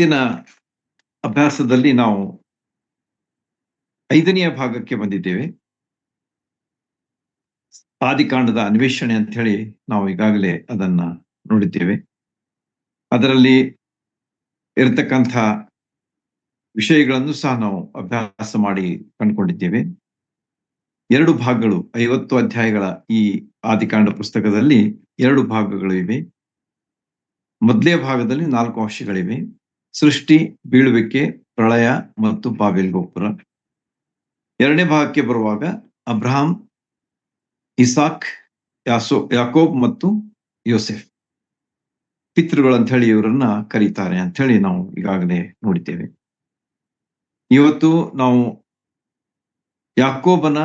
ಇವತ್ತಿನ ಅಭ್ಯಾಸದಲ್ಲಿ ನಾವು 5ನೆಯ ಭಾಗಕ್ಕೆ ಬಂದಿದ್ದೇವೆ. ಆದಿಕಾಂಡದ ಅನ್ವೇಷಣೆ ಅಂತ ಹೇಳಿ ನಾವು ಈಗಾಗಲೇ ಅದನ್ನ ನೋಡಿದ್ದೇವೆ. ಅದರಲ್ಲಿ ಇರತಕ್ಕಂಥ ವಿಷಯಗಳನ್ನು ಸಹ ನಾವು ಅಭ್ಯಾಸ ಮಾಡಿ ಕಂಡುಕೊಂಡಿದ್ದೇವೆ. 2 ಭಾಗಗಳು, 50 ಅಧ್ಯಾಯಗಳ ಈ ಆದಿಕಾಂಡ ಪುಸ್ತಕದಲ್ಲಿ 2 ಭಾಗಗಳು ಇವೆ. ಮೊದಲನೇ ಭಾಗದಲ್ಲಿ 4 ಅಂಶಗಳಿವೆ: ಸೃಷ್ಟಿ, ಬೀಳುವಿಕೆ, ಪ್ರಳಯ ಮತ್ತು ಬಾಬೆಲ್ ಗೋಪುರ. 2ನೇ ಭಾಗಕ್ಕೆ ಬರುವಾಗ ಅಬ್ರಹಾಂ, ಇಸಾಕ್, ಯಾಕೋಬ್ ಮತ್ತು ಯೋಸೆಫ್ ಪಿತೃಗಳು ಅಂತ ಹೇಳಿ ಇವರನ್ನ ಕರೀತಾರೆ ಅಂತ ಹೇಳಿ ನಾವು ಈಗಾಗಲೇ ನೋಡಿದ್ದೇವೆ. ಇವತ್ತು ನಾವು ಯಾಕೋಬನ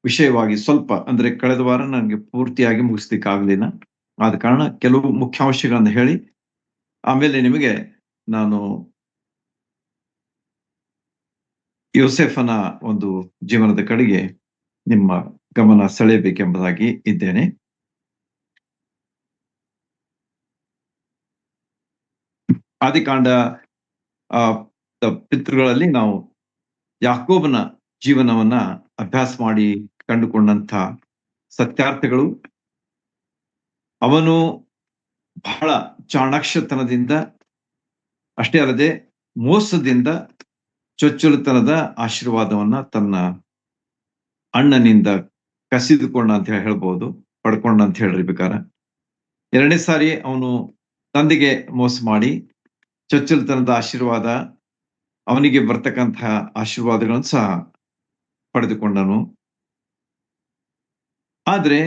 ವಿಷಯವಾಗಿ ಸ್ವಲ್ಪ, ಅಂದ್ರೆ ಕಳೆದ ವಾರ ನನಗೆ ಪೂರ್ತಿಯಾಗಿ ಮುಗಿಸ್ಲಿಕ್ಕಾಗಲಿಲ್ಲ. ಆದ ಕಾರಣ ಕೆಲವು ಮುಖ್ಯಾಂಶಗಳನ್ನು ಹೇಳಿ ಆಮೇಲೆ ನಿಮಗೆ ನಾನು ಯೋಸೆಫನ ಒಂದು ಜೀವನದ ಕಡೆಗೆ ನಿಮ್ಮ ಗಮನ ಸೆಳೆಯಬೇಕೆಂಬುದಾಗಿ ಇದ್ದೇನೆ. ಆದಿಕಾಂಡ ಪಿತೃಗಳಲ್ಲಿ ನಾವು ಯಾಕೋಬನ ಜೀವನವನ್ನ ಅಭ್ಯಾಸ ಮಾಡಿ ಕಂಡುಕೊಂಡಂತ ಸತ್ಯಾರ್ಥಗಳು, ಅವನು ಬಹಳ ಚಾಣಾಕ್ಷತನದಿಂದ ಅಷ್ಟೇ ಅಲ್ಲದೆ ಮೋಸದಿಂದ ಚೊಚ್ಚಲತನದ ಆಶೀರ್ವಾದವನ್ನ ತನ್ನ ಅಣ್ಣನಿಂದ ಕಸಿದುಕೊಂಡ ಅಂತ ಹೇಳ್ಬೋದು, ಪಡ್ಕೊಂಡ ಅಂತ ಹೇಳಿರ್ಬೇಕಾರ. 2ನೇ ಸಾರಿ ಅವನು ತಂದೆಗೆ ಮೋಸ ಮಾಡಿ ಚೊಚ್ಚಲತನದ ಆಶೀರ್ವಾದ, ಅವನಿಗೆ ಬರ್ತಕ್ಕಂತಹ ಆಶೀರ್ವಾದಗಳನ್ನು ಸಹ ಪಡೆದುಕೊಂಡನು. ಆದ್ರೆ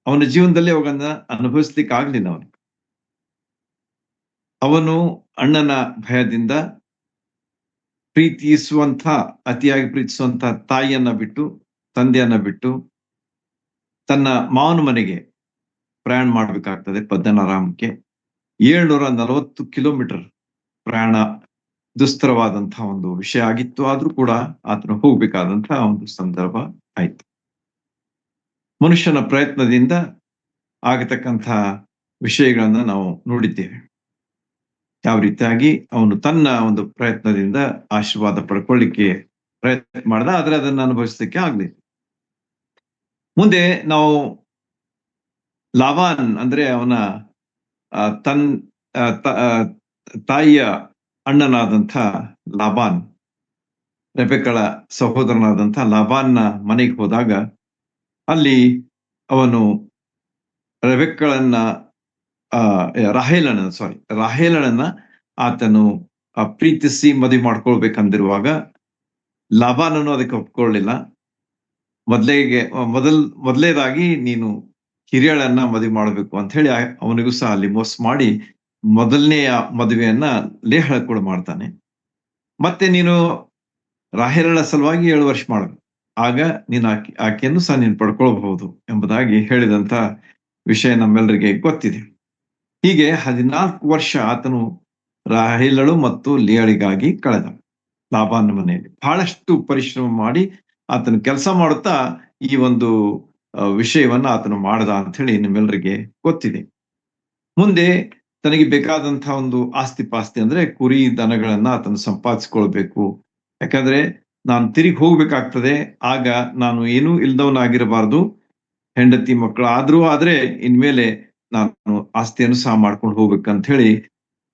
ಅವನ ಜೀವನದಲ್ಲಿ ಅವುಗಳನ್ನ ಅನುಭವಿಸ್ಲಿಕ್ಕೆ ಆಗ್ಲಿಲ್ಲ. ಅವನು ಅಣ್ಣನ ಭಯದಿಂದ ಅತಿಯಾಗಿ ಪ್ರೀತಿಸುವಂತ ತಾಯಿಯನ್ನ ಬಿಟ್ಟು, ತಂದೆಯನ್ನ ಬಿಟ್ಟು ತನ್ನ ಮಾವನ ಮನೆಗೆ ಪ್ರಯಾಣ ಮಾಡ್ಬೇಕಾಗ್ತದೆ. ಪದ್ದನಾರಾಮಕ್ಕೆ 740 ಕಿಲೋಮೀಟರ್ ಪ್ರಯಾಣ ದುಸ್ತರವಾದಂತಹ ಒಂದು ವಿಷಯ ಆಗಿತ್ತು. ಆದ್ರೂ ಕೂಡ ಆತನು ಹೋಗ್ಬೇಕಾದಂತಹ ಒಂದು ಸಂದರ್ಭ ಆಯ್ತು. ಮನುಷ್ಯನ ಪ್ರಯತ್ನದಿಂದ ಆಗತಕ್ಕಂಥ ವಿಷಯಗಳನ್ನ ನಾವು ನೋಡಿದ್ದೇವೆ. ಯಾವ ರೀತಿಯಾಗಿ ಅವನು ತನ್ನ ಒಂದು ಪ್ರಯತ್ನದಿಂದ ಆಶೀರ್ವಾದ ಪಡ್ಕೊಳ್ಳಿಕ್ಕೆ ಪ್ರಯತ್ನ ಮಾಡ್ದ, ಆದ್ರೆ ಅದನ್ನು ಅನುಭವಿಸ್ಲಿಕ್ಕೆ ಆಗ್ಲಿ. ಮುಂದೆ ನಾವು ಲಾಬಾನ್, ಅಂದ್ರೆ ಅವನ ತಾಯಿಯ ಅಣ್ಣನಾದಂಥ ಲಾಬಾನ್, ರೆಬೆಕ್ಕಳ ಸಹೋದರನಾದಂಥ ಲಾಬಾನ್ನ ಮನೆಗೆ ಹೋದಾಗ ಅಲ್ಲಿ ಅವನು ರೆಬೆಕ್ಕಳನ್ನ ರಾಹೇಲಳನ್ನ ಆತನು ಪ್ರೀತಿಸಿ ಮದುವೆ ಮಾಡ್ಕೊಳ್ಬೇಕಂದಿರುವಾಗ ಲಾಬಾನನು ಅದಕ್ಕೆ ಒಪ್ಕೊಳ್ಳಿಲ್ಲ. ಮೊದಲೇದಾಗಿ ನೀನು ಹಿರಿಯಳನ್ನ ಮದುವೆ ಮಾಡಬೇಕು ಅಂತ ಹೇಳಿ ಅವನಿಗೂ ಸಹ ಅಲ್ಲಿ ಮೋಸ ಮಾಡಿ ಮೊದಲನೆಯ ಮದುವೆಯನ್ನ ಲೇಹಳ ಮಾಡ್ತಾನೆ. ಮತ್ತೆ ನೀನು ರಾಹೇಲಳ ಸಲುವಾಗಿ 7 ವರ್ಷ ಮಾಡಬೇಕು, ಆಗ ನೀನು ಆಕೆಯನ್ನು ಸಹ ನೀನು ಪಡ್ಕೊಳ್ಬಹುದು ಎಂಬುದಾಗಿ ಹೇಳಿದಂತ ವಿಷಯ ನಮ್ಮೆಲ್ಲರಿಗೆ ಗೊತ್ತಿದೆ. ಹೀಗೆ 14 ವರ್ಷ ಆತನು ರಾಹೇಲಳು ಮತ್ತು ಲಿಯಳಿಗಾಗಿ ಕಳೆದ ಲಾಬಾನ ಮನೆಯಲ್ಲಿ. ಬಹಳಷ್ಟು ಪರಿಶ್ರಮ ಮಾಡಿ ಆತನು ಕೆಲಸ ಮಾಡುತ್ತಾ ಈ ಒಂದು ವಿಷಯವನ್ನ ಆತನು ಮಾಡದ ಅಂತ ಹೇಳಿ ನಿಮ್ಮೆಲ್ಲರಿಗೆ ಗೊತ್ತಿದೆ. ಮುಂದೆ ತನಗೆ ಬೇಕಾದಂತಹ ಒಂದು ಆಸ್ತಿ ಪಾಸ್ತಿ, ಅಂದ್ರೆ ಕುರಿ ದನಗಳನ್ನ ಆತನು ಸಂಪಾದಿಸ್ಕೊಳ್ಬೇಕು. ಯಾಕಂದ್ರೆ ನಾನು ತಿರುಗಿ ಹೋಗ್ಬೇಕಾಗ್ತದೆ, ಆಗ ನಾನು ಏನೂ ಇಲ್ದವನಾಗಿರಬಾರ್ದು. ಹೆಂಡತಿ ಮಕ್ಕಳು ಆದ್ರೆ ಇನ್ಮೇಲೆ ನಾನು ಆಸ್ತಿಯನ್ನು ಸಹ ಮಾಡ್ಕೊಂಡು ಹೋಗ್ಬೇಕಂತ ಹೇಳಿ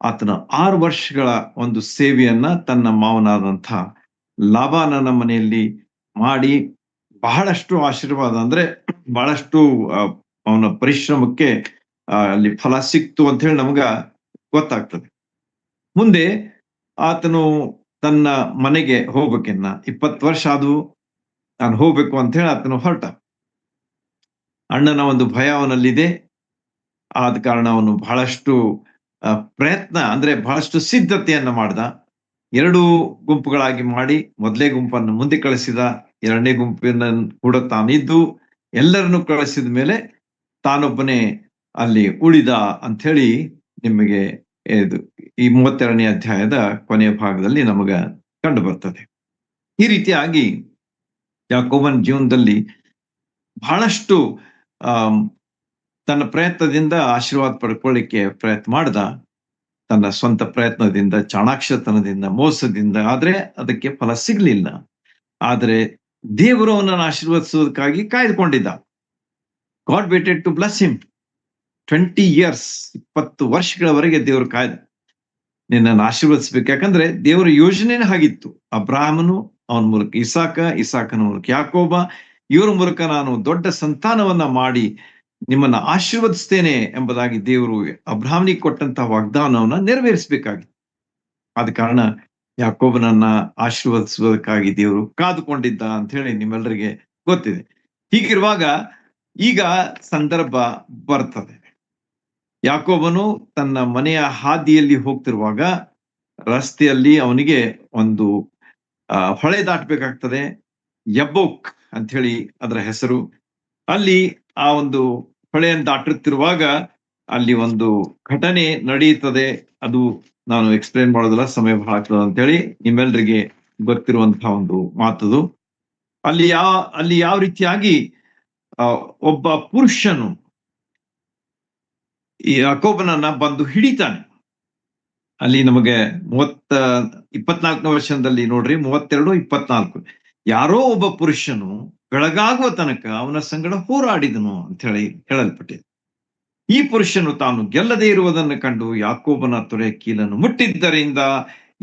ಆತನ 6 ವರ್ಷಗಳ ಒಂದು ಸೇವೆಯನ್ನ ತನ್ನ ಮಾವನಾದಂಥ ಲಾಬಾನನ ಮನೆಯಲ್ಲಿ ಮಾಡಿ ಬಹಳಷ್ಟು ಆಶೀರ್ವಾದ, ಅಂದ್ರೆ ಬಹಳಷ್ಟು ಅವನ ಪರಿಶ್ರಮಕ್ಕೆ ಅಲ್ಲಿ ಫಲ ಸಿಕ್ತು ಅಂತ ಹೇಳಿ ನಮ್ಗ ಗೊತ್ತಾಗ್ತದೆ. ಮುಂದೆ ಆತನು ತನ್ನ ಮನೆಗೆ ಹೋಗ್ಬೇಕೆನ್ನ 20 ವರ್ಷ ಆದ್ವು, ನಾನು ಹೋಗ್ಬೇಕು ಅಂತ ಹೇಳಿ ಆತನು ಹೊರಟ. ಅಣ್ಣನ ಒಂದು ಭಯ ಅವನಲ್ಲಿದೆ. ಆದ ಕಾರಣ ಅವನು ಬಹಳಷ್ಟು ಪ್ರಯತ್ನ, ಅಂದ್ರೆ ಬಹಳಷ್ಟು ಸಿದ್ಧತೆಯನ್ನ ಮಾಡ್ದ. 2 ಗುಂಪುಗಳಾಗಿ ಮಾಡಿ ಮೊದಲೇ ಗುಂಪನ್ನು ಮುಂದೆ ಕಳಿಸಿದ, 2ನೇ ಗುಂಪಿನ ಕೂಡ ತಾನಿದ್ದು ಎಲ್ಲರನ್ನು ಕಳಿಸಿದ ಮೇಲೆ ತಾನೊಬ್ಬನೇ ಅಲ್ಲಿ ಉಳಿದ ಅಂತ ಹೇಳಿ ನಿಮಗೆ ಈ 32ನೇ ಅಧ್ಯಾಯದ ಕೊನೆಯ ಭಾಗದಲ್ಲಿ ನಮಗ ಕಂಡು ಬರ್ತದೆ. ಈ ರೀತಿಯಾಗಿ ಯಾಕೋಬನ ಜೀವನದಲ್ಲಿ ಬಹಳಷ್ಟು ತನ್ನ ಪ್ರಯತ್ನದಿಂದ ಆಶೀರ್ವಾದ ಪಡ್ಕೊಳ್ಳಿಕ್ಕೆ ಪ್ರಯತ್ನ ಮಾಡ್ದ. ತನ್ನ ಸ್ವಂತ ಪ್ರಯತ್ನದಿಂದ, ಚಾಣಾಕ್ಷತನದಿಂದ, ಮೋಸದಿಂದ, ಆದ್ರೆ ಅದಕ್ಕೆ ಫಲ ಸಿಗ್ಲಿಲ್ಲ. ಆದ್ರೆ ದೇವರು ಅವನನ್ನು ಆಶೀರ್ವದಿಸೋದಕ್ಕಾಗಿ ಕಾಯ್ದುಕೊಂಡಿದ್ದ. God waited to bless him 20 years, 20 ವರ್ಷಗಳವರೆಗೆ ದೇವರು ಕಾಯ್ದ ನಿನ್ನನ್ನು ಆಶೀರ್ವದಿಸ್ಬೇಕು. ಯಾಕಂದ್ರೆ ದೇವರ ಯೋಜನೆನೇ ಹಾಗಿತ್ತು. ಅಬ್ರಾಹ್ಮನು, ಅವನ ಮೂಲಕ ಇಸಾಕ, ಇಸಾಕನ ಮೂಲಕ ಯಾಕೋಬ, ಇವರ ಮೂಲಕ ನಾನು ದೊಡ್ಡ ಸಂತಾನವನ್ನ ಮಾಡಿ ನಿಮ್ಮನ್ನ ಆಶೀರ್ವದಿಸ್ತೇನೆ ಎಂಬುದಾಗಿ ದೇವರು ಅಬ್ರಾಹ್ಮನಿಗೆ ಕೊಟ್ಟಂತಹ ವಾಗ್ದಾನವನ್ನ ನೆರವೇರಿಸಬೇಕಾಗಿತ್ತು. ಆದ ಕಾರಣ ಯಾಕೋಬನನ್ನ ಆಶೀರ್ವದಿಸುವುದಕ್ಕಾಗಿ ದೇವರು ಕಾದುಕೊಂಡಿದ್ದ ಅಂತ ಹೇಳಿ ನಿಮ್ಮೆಲ್ಲರಿಗೆ ಗೊತ್ತಿದೆ. ಹೀಗಿರುವಾಗ ಈಗ ಸಂದರ್ಭ ಬರ್ತದೆ. ಯಾಕೋಬನು ತನ್ನ ಮನೆಯ ಹಾದಿಯಲ್ಲಿ ಹೋಗ್ತಿರುವಾಗ ರಸ್ತೆಯಲ್ಲಿ ಅವನಿಗೆ ಒಂದು ಹೊಳೆ ದಾಟಬೇಕಾಗ್ತದೆ. ಯಬ್ಬೋಕ್ ಅಂತ ಹೇಳಿ ಅದರ ಹೆಸರು. ಅಲ್ಲಿ ಆ ಒಂದು ಹೊಳೆಯನ್ನು ದಾಟುತ್ತಿರುವಾಗ ಅಲ್ಲಿ ಒಂದು ಘಟನೆ ನಡೆಯುತ್ತದೆ. ಅದು ನಾನು ಎಕ್ಸ್ಪ್ಲೇನ್ ಮಾಡೋದಿಲ್ಲ, ಸಮಯ ಬಹಳ ಆಗ್ತದೆ ಅಂತ ಹೇಳಿ ನಿಮ್ಮೆಲ್ಲರಿಗೆ ಗೊತ್ತಿರುವಂತಹ ಒಂದು ಮಾತದು. ಅಲ್ಲಿ ಯಾವ ರೀತಿಯಾಗಿ ಒಬ್ಬ ಪುರುಷನು ಈ ಯಾಕೋಬನನ್ನ ಬಂದು ಹಿಡಿತಾನೆ. ಅಲ್ಲಿ ನಮಗೆ 24ನೇ ವರ್ಷದಲ್ಲಿ ನೋಡ್ರಿ, 32-24 ಯಾರೋ ಒಬ್ಬ ಪುರುಷನು ಬೆಳಗಾಗುವ ತನಕ ಅವನ ಸಂಗಡ ಹೋರಾಡಿದನು ಅಂತ ಹೇಳಿ ಹೇಳಲ್ಪಟ್ಟಿದೆ. ಈ ಪುರುಷನು ತಾನು ಗೆಲ್ಲದೆ ಇರುವುದನ್ನು ಕಂಡು ಯಾಕೋಬನ ತೊಡೆಯ ಕೀಲನ್ನು ಮುಟ್ಟಿದ್ದರಿಂದ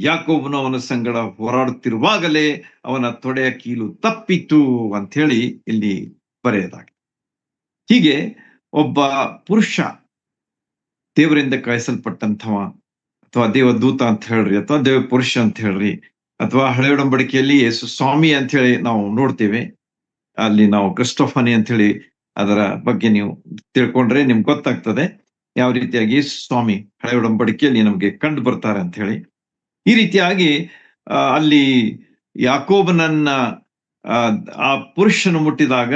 ಯಾಕೋಬನು ಅವನ ಸಂಗಡ ಹೋರಾಡುತ್ತಿರುವಾಗಲೇ ಅವನ ತೊಡೆಯ ಕೀಲು ತಪ್ಪಿತು ಅಂತ ಹೇಳಿ ಇಲ್ಲಿ ಬರೆಯಲಾಗಿದೆ. ಹೀಗೆ ಒಬ್ಬ ಪುರುಷ, ದೇವರಿಂದ ಕಳಿಸಲ್ಪಟ್ಟಂಥವ, ಅಥವಾ ದೇವದೂತ ಅಂತ ಹೇಳ್ರಿ, ಅಥವಾ ದೇವ ಪುರುಷ ಅಂತ ಹೇಳ್ರಿ, ಅಥವಾ ಹಳೆ ಒಡಂಬಡಿಕೆಯಲ್ಲಿ ಯೇಸು ಸ್ವಾಮಿ ಅಂತ ಹೇಳಿ ನಾವು ನೋಡ್ತೇವೆ. ಅಲ್ಲಿ ನಾವು ಕ್ರಿಸ್ಟೋಫನಿ ಅಂತ ಹೇಳಿ ಅದರ ಬಗ್ಗೆ ನೀವು ತಿಳ್ಕೊಂಡ್ರೆ ನಿಮ್ಗೆ ಗೊತ್ತಾಗ್ತದೆ ಯಾವ ರೀತಿಯಾಗಿ ಸ್ವಾಮಿ ಹಳೆ ಒಡಂಬಡಿಕೆಯಲ್ಲಿ ನಮ್ಗೆ ಕಂಡು ಬರ್ತಾರೆ ಅಂತ ಹೇಳಿ. ಈ ರೀತಿಯಾಗಿ ಅಲ್ಲಿ ಯಾಕೋಬನನ್ನ ಆ ಪುರುಷನು ಮುಟ್ಟಿದಾಗ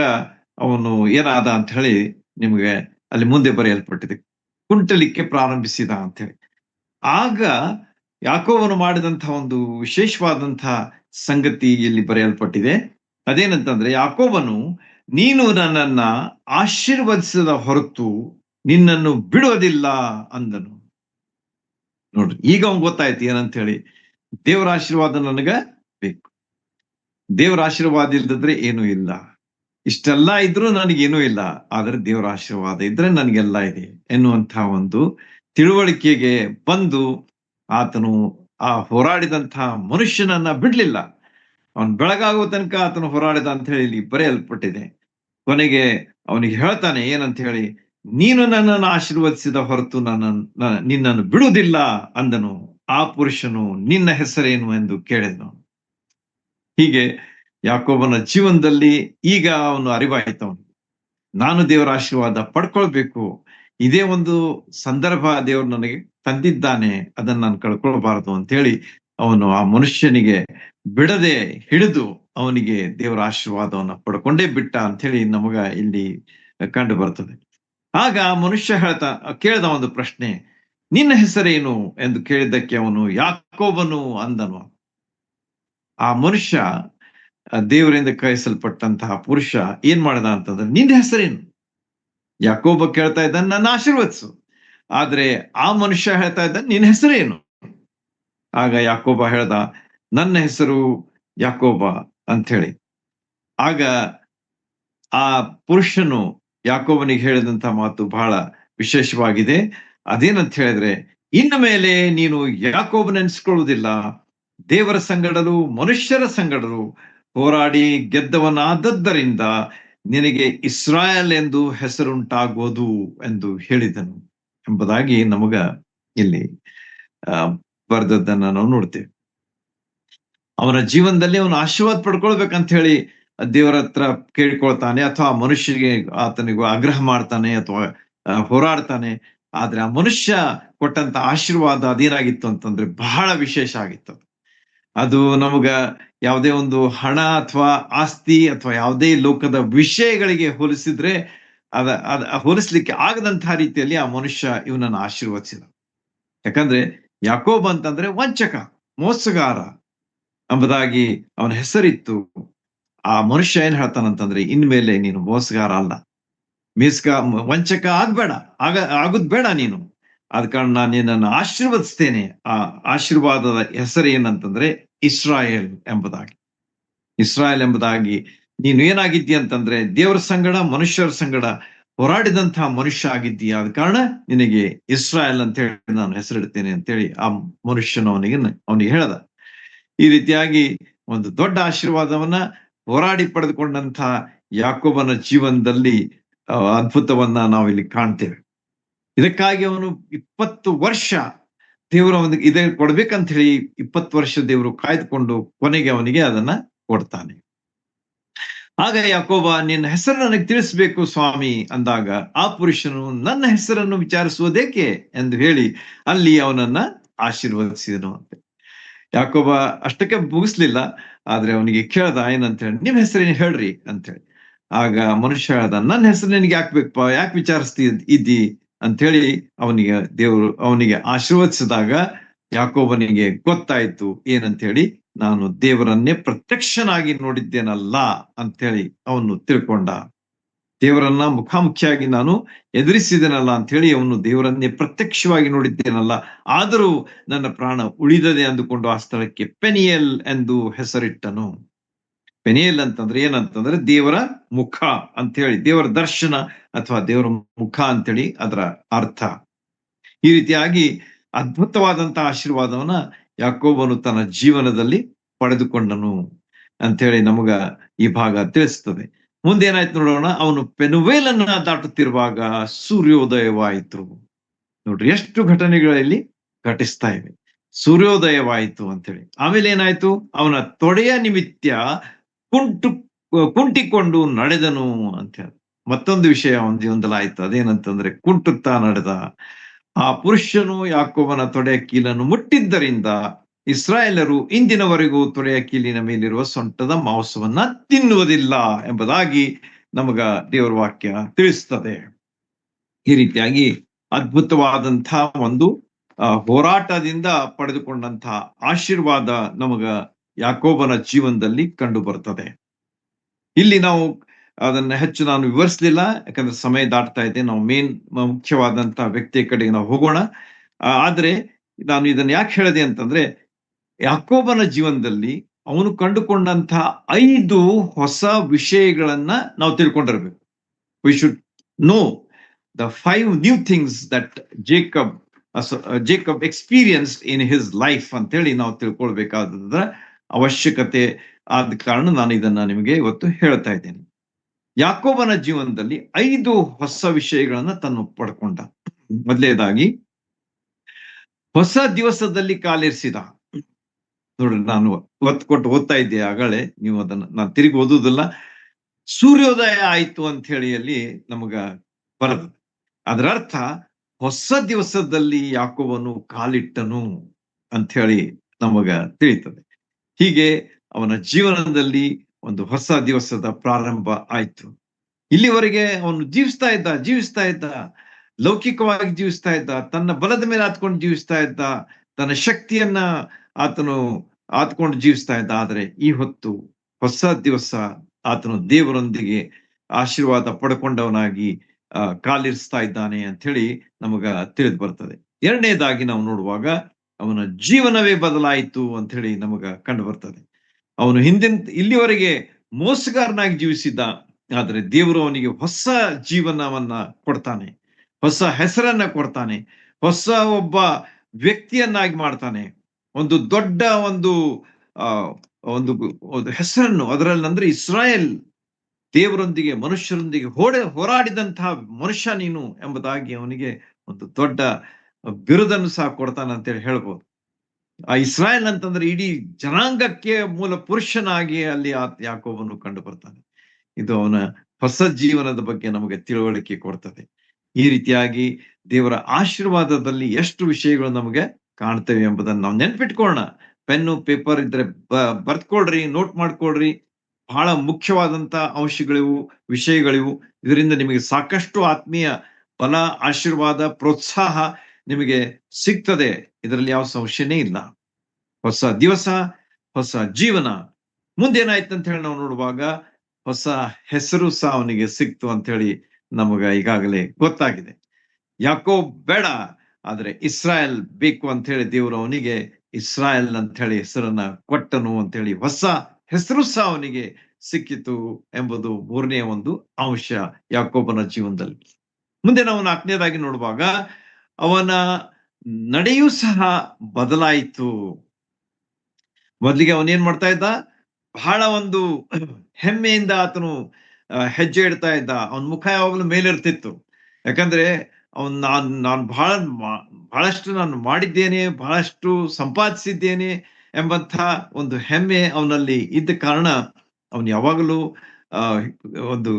ಅವನು ಏನಾದ ಅಂತ ಹೇಳಿ ನಿಮ್ಗೆ ಅಲ್ಲಿ ಮುಂದೆ ಬರೆಯಲ್ಪಟ್ಟಿದೆ. ಕುಂಟಲಿಕ್ಕೆ ಪ್ರಾರಂಭಿಸಿದ ಅಂತ ಹೇಳಿ. ಆಗ ಯಾಕೋಬನು ಮಾಡಿದಂತಹ ಒಂದು ವಿಶೇಷವಾದಂತಹ ಸಂಗತಿ ಇಲ್ಲಿ ಬರೆಯಲ್ಪಟ್ಟಿದೆ. ಅದೇನಂತಂದ್ರೆ, ಯಾಕೋಬನು ನೀನು ನನ್ನನ್ನ ಆಶೀರ್ವದಿಸದ ಹೊರತು ನಿನ್ನನ್ನು ಬಿಡೋದಿಲ್ಲ ಅಂದನು. ನೋಡ್ರಿ, ಈಗ ಅವ್ನ್ ಗೊತ್ತಾಯ್ತು ಏನಂತ ಹೇಳಿ. ದೇವರ ಆಶೀರ್ವಾದ ನನಗ ಬೇಕು. ದೇವರ ಆಶೀರ್ವಾದ ಇಲ್ದಿದ್ರೆ ಏನೂ ಇಲ್ಲ. ಇಷ್ಟೆಲ್ಲ ಇದ್ರೂ ನನಗೇನೂ ಇಲ್ಲ, ಆದ್ರೆ ದೇವರ ಆಶೀರ್ವಾದ ಇದ್ರೆ ನನಗೆಲ್ಲ ಇದೆ ಎನ್ನುವಂತಹ ಒಂದು ತಿಳುವಳಿಕೆಗೆ ಬಂದು ಆತನು ಆ ಹೋರಾಡಿದಂತಹ ಮನುಷ್ಯನನ್ನ ಬಿಡ್ಲಿಲ್ಲ. ಅವನ್ ಬೆಳಗಾಗುವ ತನಕ ಆತನು ಹೋರಾಡಿದ ಅಂತ ಹೇಳಿ ಇಲ್ಲಿ ಬರೆಯಲ್ಪಟ್ಟಿದೆ. ಕೊನೆಗೆ ಅವನಿಗೆ ಹೇಳ್ತಾನೆ ಏನಂತ ಹೇಳಿ, ನೀನು ನನ್ನನ್ನು ಆಶೀರ್ವದಿಸಿದ ಹೊರತು ನಿನ್ನನ್ನು ಬಿಡುವುದಿಲ್ಲ ಅಂದನು. ಆ ಪುರುಷನು ನಿನ್ನ ಹೆಸರೇನು ಎಂದು ಕೇಳಿದನು. ಹೀಗೆ ಯಾಕೋಬನ ಜೀವನದಲ್ಲಿ ಈಗ ಅವನು ಅರಿವಾಯ್ತು, ಅವನು ನಾನು ದೇವರ ಆಶೀರ್ವಾದ ಪಡ್ಕೊಳ್ಬೇಕು. ಇದೇ ಒಂದು ಸಂದರ್ಭ ದೇವರು ನನಗೆ ತಂದಿದ್ದಾನೆ, ಅದನ್ನ ನಾನು ಕಳ್ಕೊಳ್ಬಾರದು ಅಂತ ಹೇಳಿ ಅವನು ಆ ಮನುಷ್ಯನಿಗೆ ಬಿಡದೆ ಹಿಡಿದು ಅವನಿಗೆ ದೇವರ ಆಶೀರ್ವಾದವನ್ನ ಪಡ್ಕೊಂಡೇ ಬಿಟ್ಟ ಅಂತ ಹೇಳಿ ನಮಗ ಇಲ್ಲಿ ಕಂಡು ಬರ್ತದೆ. ಆಗ ಮನುಷ್ಯ ಕೇಳ್ದ ಒಂದು ಪ್ರಶ್ನೆ, ನಿನ್ನ ಹೆಸರೇನು ಎಂದು ಕೇಳಿದ್ದಕ್ಕೆ ಅವನು ಯಾಕೋಬನು ಅಂದನು. ಆ ಮನುಷ್ಯ, ದೇವರಿಂದ ಕಳಿಸಲ್ಪಟ್ಟಂತಹ ಪುರುಷ ಏನ್ ಮಾಡ್ದ ಅಂತಂದ್ರೆ, ನಿನ್ನ ಹೆಸರೇನು? ಯಾಕೋಬ ಕೇಳ್ತಾ ಇದ್ದ ನನ್ನ ಆಶೀರ್ವದಿಸು, ಆದ್ರೆ ಆ ಮನುಷ್ಯ ಹೇಳ್ತಾ ಇದ್ದ ನಿನ್ನ ಹೆಸರೇನು? ಆಗ ಯಾಕೋಬ ಹೇಳ್ದ, ನನ್ನ ಹೆಸರು ಯಾಕೋಬ ಅಂತ ಹೇಳಿ. ಆಗ ಆ ಪುರುಷನು ಯಾಕೋಬನಿಗೆ ಹೇಳಿದಂತ ಮಾತು ಬಹಳ ವಿಶೇಷವಾಗಿದೆ. ಅದೇನಂತ ಹೇಳಿದ್ರೆ, ಇನ್ನು ಮೇಲೆ ನೀನು ಯಾಕೋಬನೆನಿಸ್ಕೊಳ್ಳುವುದಿಲ್ಲ, ದೇವರ ಸಂಗಡಲು ಮನುಷ್ಯರ ಸಂಗಡಲು ಹೋರಾಡಿ ಗೆದ್ದವನಾದದ್ದರಿಂದ ನಿನಗೆ ಇಸ್ರಾಯೇಲ್ ಎಂದು ಹೆಸರುಂಟಾಗುವುದು ಎಂದು ಹೇಳಿದನು ಎಂಬುದಾಗಿ ನಮಗ ಇಲ್ಲಿ ಬರೆದದ್ದನ್ನ ನಾವು ನೋಡ್ತೇವೆ. ಅವನ ಜೀವನದಲ್ಲಿ ಅವನು ಆಶೀರ್ವಾದ ಪಡ್ಕೊಳ್ಬೇಕಂತ ಹೇಳಿ ದೇವರ ಹತ್ರ ಕೇಳ್ಕೊಳ್ತಾನೆ, ಅಥವಾ ಮನುಷ್ಯರಿಗೆ ಆತನಿಗೂ ಆಗ್ರಹ ಮಾಡ್ತಾನೆ, ಅಥವಾ ಹೋರಾಡ್ತಾನೆ. ಆದ್ರೆ ಆ ಮನುಷ್ಯ ಕೊಟ್ಟಂತ ಆಶೀರ್ವಾದ ಅದೇನಾಗಿತ್ತು ಅಂತಂದ್ರೆ ಬಹಳ ವಿಶೇಷ ಆಗಿತ್ತು. ಅದು ನಮಗ ಯಾವುದೇ ಒಂದು ಹಣ ಅಥವಾ ಆಸ್ತಿ ಅಥವಾ ಯಾವುದೇ ಲೋಕದ ವಿಷಯಗಳಿಗೆ ಹೋಲಿಸಿದ್ರೆ ಹೋಲಿಸ್ಲಿಕ್ಕೆ ಆಗದಂತಹ ರೀತಿಯಲ್ಲಿ ಆ ಮನುಷ್ಯ ಇವನನ್ನು ಆಶೀರ್ವದಿಸಿದ. ಯಾಕಂದ್ರೆ ಯಾಕೋಬ ಅಂತಂದ್ರೆ ವಂಚಕ, ಮೋಸಗಾರ ಎಂಬುದಾಗಿ ಅವನ ಹೆಸರಿತ್ತು. ಆ ಮನುಷ್ಯ ಏನ್ ಹೇಳ್ತಾನಂತಂದ್ರೆ, ಇನ್ಮೇಲೆ ನೀನು ಮೋಸಗಾರ ಅಲ್ಲ, ವಂಚಕ ಆಗುದ್ ಬೇಡ ನೀನು. ಆದ ಕಾರಣ ನಾನು ನಿನ್ನನ್ನು ಆಶೀರ್ವದಿಸ್ತೇನೆ. ಆ ಆಶೀರ್ವಾದದ ಹೆಸರು ಏನಂತಂದ್ರೆ ಇಸ್ರಾಯೇಲ್ ಎಂಬುದಾಗಿ. ಇಸ್ರಾಯೇಲ್ ಎಂಬುದಾಗಿ ನೀನು ಏನಾಗಿದ್ದೀಯ ಅಂತಂದ್ರೆ ದೇವರ ಸಂಗಡ ಮನುಷ್ಯರ ಸಂಗಡ ಹೋರಾಡಿದಂತಹ ಮನುಷ್ಯ ಆಗಿದ್ದೀಯ. ಆದ ಕಾರಣ ನಿನಗೆ ಇಸ್ರಾಯೇಲ್ ಅಂತ ಹೇಳಿ ನಾನು ಹೆಸರಿಡ್ತೇನೆ ಅಂತೇಳಿ ಆ ಮನುಷ್ಯನು ಅವನಿಗೆ ಹೇಳ್ದ. ಈ ರೀತಿಯಾಗಿ ಒಂದು ದೊಡ್ಡ ಆಶೀರ್ವಾದವನ್ನ ಹೋರಾಡಿ ಪಡೆದುಕೊಂಡಂತಹ ಯಾಕೋಬನ ಜೀವನದಲ್ಲಿ ಅದ್ಭುತವನ್ನ ನಾವಿಲ್ಲಿ ಕಾಣ್ತೇವೆ. ಇದಕ್ಕಾಗಿ ಅವನು 20 ವರ್ಷ ದೇವರು ಅವನಿಗೆ ಇದೇ ಕೊಡ್ಬೇಕಂತ ಹೇಳಿ 20 ವರ್ಷ ದೇವರು ಕಾಯ್ದುಕೊಂಡು ಕೊನೆಗೆ ಅವನಿಗೆ ಅದನ್ನ ಕೊಡ್ತಾನೆ. ಆಗ ಯಾಕೋಬ, ನಿನ್ನ ಹೆಸರು ನನಗೆ ತಿಳಿಸ್ಬೇಕು ಸ್ವಾಮಿ ಅಂದಾಗ ಆ ಪುರುಷನು ನನ್ನ ಹೆಸರನ್ನು ವಿಚಾರಿಸುವುದೇಕೆ ಎಂದು ಹೇಳಿ ಅಲ್ಲಿ ಅವನನ್ನ ಆಶೀರ್ವದಿಸಿದನು ಅಂತ. ಯಾಕೋಬ ಅಷ್ಟಕ್ಕೆ ಮುಗಿಸ್ಲಿಲ್ಲ, ಆದ್ರೆ ಅವನಿಗೆ ಕೇಳ್ದ ಏನಂತ ಹೇಳಿ, ನಿಮ್ ಹೆಸರೇನು ಹೇಳ್ರಿ ಅಂತ ಹೇಳಿ. ಆಗ ಮನುಷ್ಯ ಹೇಳ್ದ, ನನ್ನ ಹೆಸರು ನಿನಗೆ ಯಾಕೆ ಬೇಕಪ್ಪ, ಯಾಕೆ ವಿಚಾರಿಸ್ತಿ ಅಂತ ಹೇಳಿ ಅವನಿಗೆ ಆಶೀರ್ವದಿಸಿದಾಗ ಯಾಕೋಬನಿಗೆ ಗೊತ್ತಾಯ್ತು ಏನಂತ ಹೇಳಿ, ನಾನು ದೇವರನ್ನೇ ಪ್ರತ್ಯಕ್ಷನಾಗಿ ನೋಡಿದ್ದೇನಲ್ಲ ಅಂತ ಹೇಳಿ ಅವನು ತಿಳ್ಕೊಂಡ. ದೇವರನ್ನ ಮುಖಾಮುಖಿಯಾಗಿ ನಾನು ಎದುರಿಸಿದ್ದೇನಲ್ಲ ಅಂತ ಹೇಳಿ ಅವನು ದೇವರನ್ನೇ ಪ್ರತ್ಯಕ್ಷವಾಗಿ ನೋಡಿದ್ದೇನಲ್ಲ, ಆದರೂ ನನ್ನ ಪ್ರಾಣ ಉಳಿದದೆ ಅಂದುಕೊಂಡು ಆ ಸ್ಥಳಕ್ಕೆ ಪೆನಿಯಲ್ ಎಂದು ಹೆಸರಿಟ್ಟನು. ಪೆನಿಯಲ್ ಅಂತಂದ್ರೆ ಏನಂತಂದ್ರೆ ದೇವರ ಮುಖ ಅಂತ ಹೇಳಿ, ದೇವರ ದರ್ಶನ ಅಥವಾ ದೇವರ ಮುಖ ಅಂತೇಳಿ ಅದರ ಅರ್ಥ. ಈ ರೀತಿಯಾಗಿ ಅದ್ಭುತವಾದಂತಹ ಆಶೀರ್ವಾದವನ್ನ ಯಾಕೋಬನು ತನ್ನ ಜೀವನದಲ್ಲಿ ಪಡೆದುಕೊಂಡನು ಅಂತ ಹೇಳಿ ನಮಗ ಈ ಭಾಗ ತಿಳಿಸ್ತದೆ. ಮುಂದೇನಾಯ್ತು ನೋಡೋಣ. ಅವನು ಪೆನುವೇಲನ್ನ ದಾಟುತ್ತಿರುವಾಗ ಸೂರ್ಯೋದಯವಾಯಿತು. ನೋಡ್ರಿ ಎಷ್ಟು ಘಟನೆಗಳಲ್ಲಿ ಘಟಿಸ್ತಾ ಇವೆ. ಸೂರ್ಯೋದಯವಾಯಿತು ಅಂತ ಹೇಳಿ. ಆಮೇಲೆ ಏನಾಯ್ತು, ಅವನ ತೊಡೆಯ ನಿಮಿತ್ತ ಕುಂಟಿಕೊಂಡು ನಡೆದನು ಅಂತ ಹೇಳಿ ಮತ್ತೊಂದು ವಿಷಯ ಅವನ ಜೀವನದಲ್ಲಿ ಆಯ್ತು. ಅದೇನಂತಂದ್ರೆ ಕುಂಟುತ್ತಾ ನಡೆದ. ಆ ಪುರುಷನು ಯಾಕೋಬನ ತೊಡೆಯ ಕೀಲನ್ನು ಮುಟ್ಟಿದ್ದರಿಂದ ಇಸ್ರಾಯೇಲರು ಇಂದಿನವರೆಗೂ ತೊಡೆಯ ಕೀಲಿನ ಮೇಲಿರುವ ಸೊಂಟದ ಮಾಂಸವನ್ನ ತಿನ್ನುವುದಿಲ್ಲ ಎಂಬುದಾಗಿ ನಮಗ ದೇವರ ವಾಕ್ಯ ತಿಳಿಸ್ತದೆ. ಈ ರೀತಿಯಾಗಿ ಅದ್ಭುತವಾದಂತಹ ಒಂದು ಹೋರಾಟದಿಂದ ಪಡೆದುಕೊಂಡಂತಹ ಆಶೀರ್ವಾದ ನಮಗ ಯಾಕೋಬನ ಜೀವನದಲ್ಲಿ ಕಂಡು ಬರ್ತದೆ. ಇಲ್ಲಿ ನಾವು ಅದನ್ನ ಹೆಚ್ಚು ನಾನು ವಿವರಿಸಲಿಲ್ಲ, ಯಾಕಂದ್ರೆ ಸಮಯ ದಾಟ್ತಾ ಇದೆ. ನಾವು ಮುಖ್ಯವಾದಂತಹ ವ್ಯಕ್ತಿಯ ಕಡೆಗೆ ನಾವು ಹೋಗೋಣ. ಆದ್ರೆ ನಾನು ಇದನ್ನ ಯಾಕೆ ಹೇಳಿದೆ ಅಂತಂದ್ರೆ, ಯಾಕೋಬನ ಜೀವನದಲ್ಲಿ ಅವನು ಕಂಡುಕೊಂಡಂತಹ 5 ಹೊಸ ವಿಷಯಗಳನ್ನ ನಾವು ತಿಳ್ಕೊಂಡಿರ್ಬೇಕು. We should know the 5 new things that Jacob experience in his life ಅಂತ ಹೇಳಿ ನಾವು ತಿಳ್ಕೊಳ್ಬೇಕಾದ ಅವಶ್ಯಕತೆ ಆದ ಕಾರಣ ನಾನು ಇದನ್ನ ನಿಮಗೆ ಇವತ್ತು ಹೇಳ್ತಾ ಇದ್ದೇನೆ. ಯಾಕೋಬನ ಜೀವನದಲ್ಲಿ 5 ಹೊಸ ವಿಷಯಗಳನ್ನ ತನ್ನ ಪಡ್ಕೊಂಡ. ಮೊದಲನೇದಾಗಿ, ಹೊಸ ದಿವಸದಲ್ಲಿ ಕಾಲಿರಿಸಿದ. ನೋಡ್ರಿ, ನಾನು ಒತ್ತು ಕೊಟ್ಟು ಓದ್ತಾ ಇದ್ದೆ ಆಗಲೇ, ನೀವು ಅದನ್ನ ನಾನು ತಿರುಗಿ ಓದುವುದಿಲ್ಲ. ಸೂರ್ಯೋದಯ ಆಯ್ತು ಅಂತ ಹೇಳಿ ಅಲ್ಲಿ ನಮಗ ಬರ್ತದೆ. ಅದರ ಅರ್ಥ ಹೊಸ ದಿವಸದಲ್ಲಿ ಯಾಕೋಬನು ಕಾಲಿಟ್ಟನು ಅಂತ ಹೇಳಿ ನಮಗ ತಿಳಿತದೆ. ಹೀಗೆ ಅವನ ಜೀವನದಲ್ಲಿ ಒಂದು ಹೊಸ ದಿವಸದ ಪ್ರಾರಂಭ ಆಯ್ತು. ಇಲ್ಲಿವರೆಗೆ ಅವನು ಜೀವಿಸ್ತಾ ಇದ್ದ, ಲೌಕಿಕವಾಗಿ ಜೀವಿಸ್ತಾ ಇದ್ದ, ತನ್ನ ಬಲದ ಮೇಲೆ ಆತ್ಕೊಂಡು ಜೀವಿಸ್ತಾ ಇದ್ದ, ತನ್ನ ಶಕ್ತಿಯನ್ನ ಆತನು ಆತ್ಕೊಂಡು ಜೀವಿಸ್ತಾ ಇದ್ದ. ಆದ್ರೆ ಈ ಹೊತ್ತು ಹೊಸ ದಿವಸ ಆತನು ದೇವರೊಂದಿಗೆ ಆಶೀರ್ವಾದ ಪಡ್ಕೊಂಡವನಾಗಿ ಕಾಲಿರಿಸ್ತಾ ಇದ್ದಾನೆ ಅಂತ ಹೇಳಿ ನಮಗ ತಿಳಿದು ಬರ್ತದೆ. ಎರಡನೇದಾಗಿ ನಾವು ನೋಡುವಾಗ ಅವನ ಜೀವನವೇ ಬದಲಾಯಿತು ಅಂತ ಹೇಳಿ ನಮಗ ಕಂಡು ಬರ್ತದೆ. ಅವನು ಇಲ್ಲಿವರೆಗೆ ಮೋಸಗಾರನಾಗಿ ಜೀವಿಸಿದ್ದ, ಆದ್ರೆ ದೇವರು ಅವನಿಗೆ ಹೊಸ ಜೀವನವನ್ನ ಕೊಡ್ತಾನೆ, ಹೊಸ ಹೆಸರನ್ನ ಕೊಡ್ತಾನೆ, ಹೊಸ ಒಬ್ಬ ವ್ಯಕ್ತಿಯನ್ನಾಗಿ ಮಾಡ್ತಾನೆ. ಒಂದು ದೊಡ್ಡ ಒಂದು ಹೆಸರನ್ನು, ಅದರಲ್ಲಿ ಅಂದ್ರೆ ಇಸ್ರಾಯೇಲ್, ದೇವರೊಂದಿಗೆ ಮನುಷ್ಯರೊಂದಿಗೆ ಹೋರಾಡಿದಂತಹ ಮನುಷ್ಯ ನೀನು ಎಂಬುದಾಗಿ ಅವನಿಗೆ ಒಂದು ದೊಡ್ಡ ಬಿರುದನ್ನು ಸಹ ಕೊಡ್ತಾನೆ ಅಂತೇಳಿ ಹೇಳ್ಬೋದು. ಆ ಇಸ್ರಾಯೇಲ್ ಅಂತಂದ್ರೆ ಇಡೀ ಜನಾಂಗಕ್ಕೆ ಮೂಲ ಪುರುಷನಾಗಿ ಅಲ್ಲಿ ಯಾಕೋಬನು ಕಂಡು ಬರ್ತಾನೆ. ಇದು ಅವನ ಹೊಸ ಜೀವನದ ಬಗ್ಗೆ ನಮಗೆ ತಿಳುವಳಿಕೆ ಕೊಡ್ತದೆ. ಈ ರೀತಿಯಾಗಿ ದೇವರ ಆಶೀರ್ವಾದದಲ್ಲಿ ಎಷ್ಟು ವಿಷಯಗಳು ನಮಗೆ ಕಾಣ್ತೇವೆ ಎಂಬುದನ್ನು ನಾವು ನೆನ್ಪಿಟ್ಕೊಳ್ಳೋಣ. ಪೆನ್ನು ಪೇಪರ್ ಇದ್ರೆ ಬರ್ತ್ಕೊಳ್ರಿ, ನೋಟ್ ಮಾಡ್ಕೊಳ್ರಿ. ಬಹಳ ಮುಖ್ಯವಾದಂತ ಅಂಶಗಳಿವು, ವಿಷಯಗಳಿವು. ಇದರಿಂದ ನಿಮಗೆ ಸಾಕಷ್ಟು ಆತ್ಮೀಯ ಬಲ, ಆಶೀರ್ವಾದ, ಪ್ರೋತ್ಸಾಹ ನಿಮಗೆ ಸಿಗ್ತದೆ. ಇದರಲ್ಲಿ ಯಾವ ಸಂಶಯನೇ ಇಲ್ಲ. ಹೊಸ ದಿವಸ, ಹೊಸ ಜೀವನ. ಮುಂದೇನಾಯ್ತು ಅಂತ ಹೇಳಿ ನಾವು ನೋಡುವಾಗ ಹೊಸ ಹೆಸರು ಸಹ ಅವನಿಗೆ ಸಿಕ್ತು ಅಂತ ಹೇಳಿ ನಮಗ ಈಗಾಗಲೇ ಗೊತ್ತಾಗಿದೆ. ಯಾಕೋಬ್ ಬೇಡ, ಆದ್ರೆ ಇಸ್ರಾಯೇಲ್ ಬೇಕು ಅಂತ ಹೇಳಿ ದೇವರು ಅವನಿಗೆ ಇಸ್ರಾಯೇಲ್ ಅಂತ ಹೇಳಿ ಹೆಸರನ್ನ ಕೊಟ್ಟನು ಅಂತ ಹೇಳಿ ಹೊಸ ಹೆಸರು ಸಹ ಅವನಿಗೆ ಸಿಕ್ಕಿತು ಎಂಬುದು ಮೂರನೆಯ ಒಂದು ಅಂಶ ಯಾಕೋಬನ ಜೀವನದಲ್ಲಿ. ಮುಂದೆ ನಾವು ನಾಲ್ಕನೇದಾಗಿ ನೋಡುವಾಗ ಅವನ ನಡೆಯೂ ಸಹ ಬದಲಾಯಿತು. ಮೊದಲಿಗೆ ಅವನೇನ್ ಮಾಡ್ತಾ ಇದ್ದ, ಬಹಳ ಒಂದು ಹೆಮ್ಮೆಯಿಂದ ಆತನು ಹೆಜ್ಜೆ ಇಡ್ತಾ ಇದ್ದ. ಅವನ ಮುಖ ಯಾವಾಗಲೂ ಮೇಲಿರ್ತಿತ್ತು. ಯಾಕಂದ್ರೆ ನಾನು ಬಹಳಷ್ಟು ನಾನು ಮಾಡಿದ್ದೇನೆ, ಬಹಳಷ್ಟು ಸಂಪಾದಿಸಿದ್ದೇನೆ ಎಂಬಂಥ ಒಂದು ಹೆಮ್ಮೆ ಅವನಲ್ಲಿ ಇದ್ದ ಕಾರಣ ಅವನು ಯಾವಾಗಲೂ ಆ ಒಂದು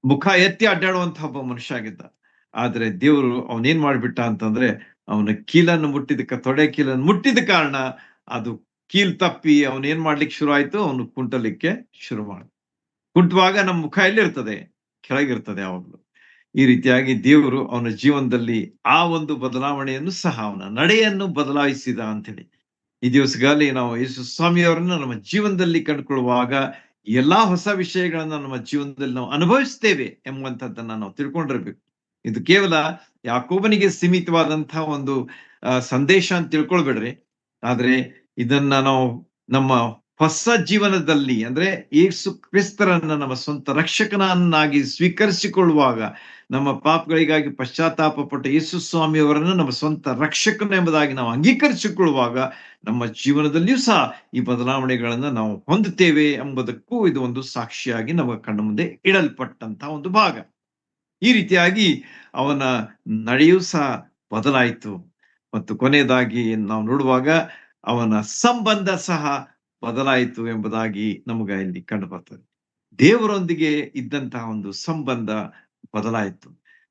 ಮುಖ ಎತ್ತಿ ಅಡ್ಡಾಡುವಂತ ಒಬ್ಬ ಮನುಷ್ಯ ಆಗಿದ್ದ. ಆದ್ರೆ ದೇವರು ಅವನೇನ್ ಮಾಡ್ಬಿಟ್ಟ ಅಂತಂದ್ರೆ, ಅವನ ಕೀಲನ್ನು ತೊಡೆ ಕೀಲನ್ನು ಮುಟ್ಟಿದ ಕಾರಣ ಅದು ಕೀಲ್ ತಪ್ಪಿ ಅವನೇನ್ ಮಾಡ್ಲಿಕ್ಕೆ ಶುರು ಆಯ್ತು, ಅವನು ಕುಂಟಲಿಕ್ಕೆ ಶುರು ಮಾಡ. ಕುಂಟುವಾಗ ನಮ್ಮ ಮುಖ ಎಲ್ಲಿರ್ತದೆ, ಕೆಳಗಿರ್ತದೆ ಯಾವಾಗ್ಲೂ. ಈ ರೀತಿಯಾಗಿ ದೇವರು ಅವನ ಜೀವನದಲ್ಲಿ ಆ ಒಂದು ಬದಲಾವಣೆಯನ್ನು ಸಹ, ಅವನ ನಡೆಯನ್ನು ಬದಲಾಯಿಸಿದ ಅಂತೇಳಿ ಈ ದಿವಸಗಳಲ್ಲಿ ನಾವು ಯೇಸು ಸ್ವಾಮಿಯವರನ್ನ ನಮ್ಮ ಜೀವನದಲ್ಲಿ ಕಂಡುಕೊಳ್ಳುವಾಗ ಎಲ್ಲಾ ಹೊಸ ವಿಷಯಗಳನ್ನ ನಮ್ಮ ಜೀವನದಲ್ಲಿ ನಾವು ಅನುಭವಿಸ್ತೇವೆ ಎಂಬುವಂತದ್ದನ್ನ ನಾವು ತಿಳ್ಕೊಂಡಿರ್ಬೇಕು. ಇದು ಕೇವಲ ಯಾಕೋಬನಿಗೆ ಸೀಮಿತವಾದಂತಹ ಒಂದು ಸಂದೇಶ ಅಂತ ತಿಳ್ಕೊಳ್ಬೇಡ್ರಿ. ಆದ್ರೆ ಇದನ್ನ ನಾವು ನಮ್ಮ ಹೊಸ ಜೀವನದಲ್ಲಿ, ಅಂದ್ರೆ ಯೇಸು ಕ್ರಿಸ್ತರನ್ನ ನಮ್ಮ ಸ್ವಂತ ರಕ್ಷಕನನ್ನಾಗಿ ಸ್ವೀಕರಿಸಿಕೊಳ್ಳುವಾಗ, ನಮ್ಮ ಪಾಪಗಳಿಗಾಗಿ ಪಶ್ಚಾತ್ತಾಪ ಪಟ್ಟ ಯೇಸು ಸ್ವಾಮಿಯವರನ್ನು ನಮ್ಮ ಸ್ವಂತ ರಕ್ಷಕನ ಎಂಬುದಾಗಿ ನಾವು ಅಂಗೀಕರಿಸಿಕೊಳ್ಳುವಾಗ ನಮ್ಮ ಜೀವನದಲ್ಲಿಯೂ ಸಹ ಈ ಬದಲಾವಣೆಗಳನ್ನ ನಾವು ಹೊಂದುತ್ತೇವೆ ಎಂಬುದಕ್ಕೂ ಇದು ಒಂದು ಸಾಕ್ಷಿಯಾಗಿ ನಮ್ಮ ಕಣ್ಣ ಮುಂದೆ ಇಡಲ್ಪಟ್ಟಂತಹ ಒಂದು ಭಾಗ. ಈ ರೀತಿಯಾಗಿ ಅವನ ನಡೆಯೂ ಸಹ ಬದಲಾಯಿತು. ಮತ್ತು ಕೊನೆಯದಾಗಿ ನಾವು ನೋಡುವಾಗ ಅವನ ಸಂಬಂಧ ಸಹ ಬದಲಾಯಿತು ಎಂಬುದಾಗಿ ನಮಗೆ ಇಲ್ಲಿ ಕಂಡು ಬರ್ತದೆ. ದೇವರೊಂದಿಗೆ ಇದ್ದಂತಹ ಒಂದು ಸಂಬಂಧ ಬದಲಾಯಿತು.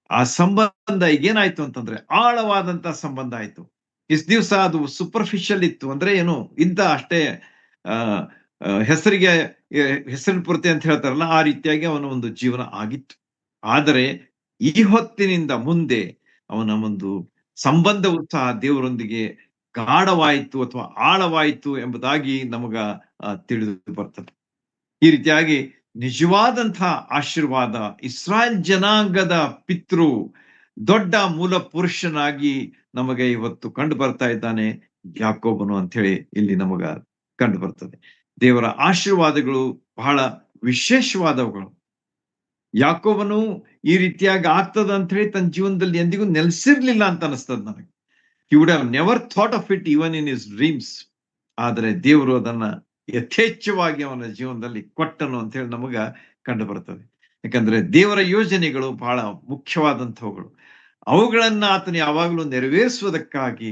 ಆ ಸಂಬಂಧ ಈಗೇನಾಯ್ತು ಅಂತಂದ್ರೆ ಆಳವಾದಂತಹ ಸಂಬಂಧ ಆಯ್ತು. ಇಷ್ಟು ದಿವಸ ಅದು ಸೂಪರ್ಫಿಷಿಯಲ್ ಇತ್ತು. ಅಂದ್ರೆ ಏನು, ಇದ್ದ ಅಷ್ಟೇ ಆ ಹೆಸರಿಗೆ ಹೆಸರಿನ ಪೂರ್ತಿ ಅಂತ ಹೇಳ್ತಾರಲ್ಲ, ಆ ರೀತಿಯಾಗಿ ಅವನ ಒಂದು ಜೀವನ ಆಗಿತ್ತು. ಆದರೆ ಈ ಹೊತ್ತಿನಿಂದ ಮುಂದೆ ಅವನ ಒಂದು ಸಂಬಂಧವು ಸಹ ದೇವರೊಂದಿಗೆ ಗಾಢವಾಯಿತು ಅಥವಾ ಆಳವಾಯಿತು ಎಂಬುದಾಗಿ ನಮಗ ತಿಳಿದು ಬರ್ತದೆ. ಈ ರೀತಿಯಾಗಿ ನಿಜವಾದಂತಹ ಆಶೀರ್ವಾದ, ಇಸ್ರಾಯೇಲ್ ಜನಾಂಗದ ಪಿತೃ, ದೊಡ್ಡ ಮೂಲ ಪುರುಷನಾಗಿ ನಮಗೆ ಇವತ್ತು ಕಂಡು ಬರ್ತಾ ಇದ್ದಾನೆ ಯಾಕೋಬನು ಅಂತ ಹೇಳಿ ಇಲ್ಲಿ ನಮಗ ಕಂಡು ಬರ್ತದೆ. ದೇವರ ಆಶೀರ್ವಾದಗಳು ಬಹಳ ವಿಶೇಷವಾದವುಗಳು. ಯಾಕೋಬನು ಈ ರೀತಿಯಾಗಿ ಆಗ್ತದ ಅಂತ ಹೇಳಿ ತನ್ನ ಜೀವನದಲ್ಲಿ ಎಂದಿಗೂ ನೆಲೆಸಿರ್ಲಿಲ್ಲ ಅಂತ ಅನಿಸ್ತದ ನನಗೆ. He would have never thought of it even in his dreams. ಆದರೆ ದೇವರು ಅದನ್ನ ಯಥೇಚ್ಛವಾಗಿ ಅವನ ಜೀವನದಲ್ಲಿ ಕೊಟ್ಟನು ಅಂತ ಹೇಳಿ ನಮಗ ಕಂಡು ಬರ್ತದೆ. ಯಾಕಂದ್ರೆ ದೇವರ ಯೋಜನೆಗಳು ಬಹಳ ಮುಖ್ಯವಾದಂಥವುಗಳು. ಅವುಗಳನ್ನ ಆತನು ಯಾವಾಗಲೂ ನೆರವೇರಿಸುವುದಕ್ಕಾಗಿ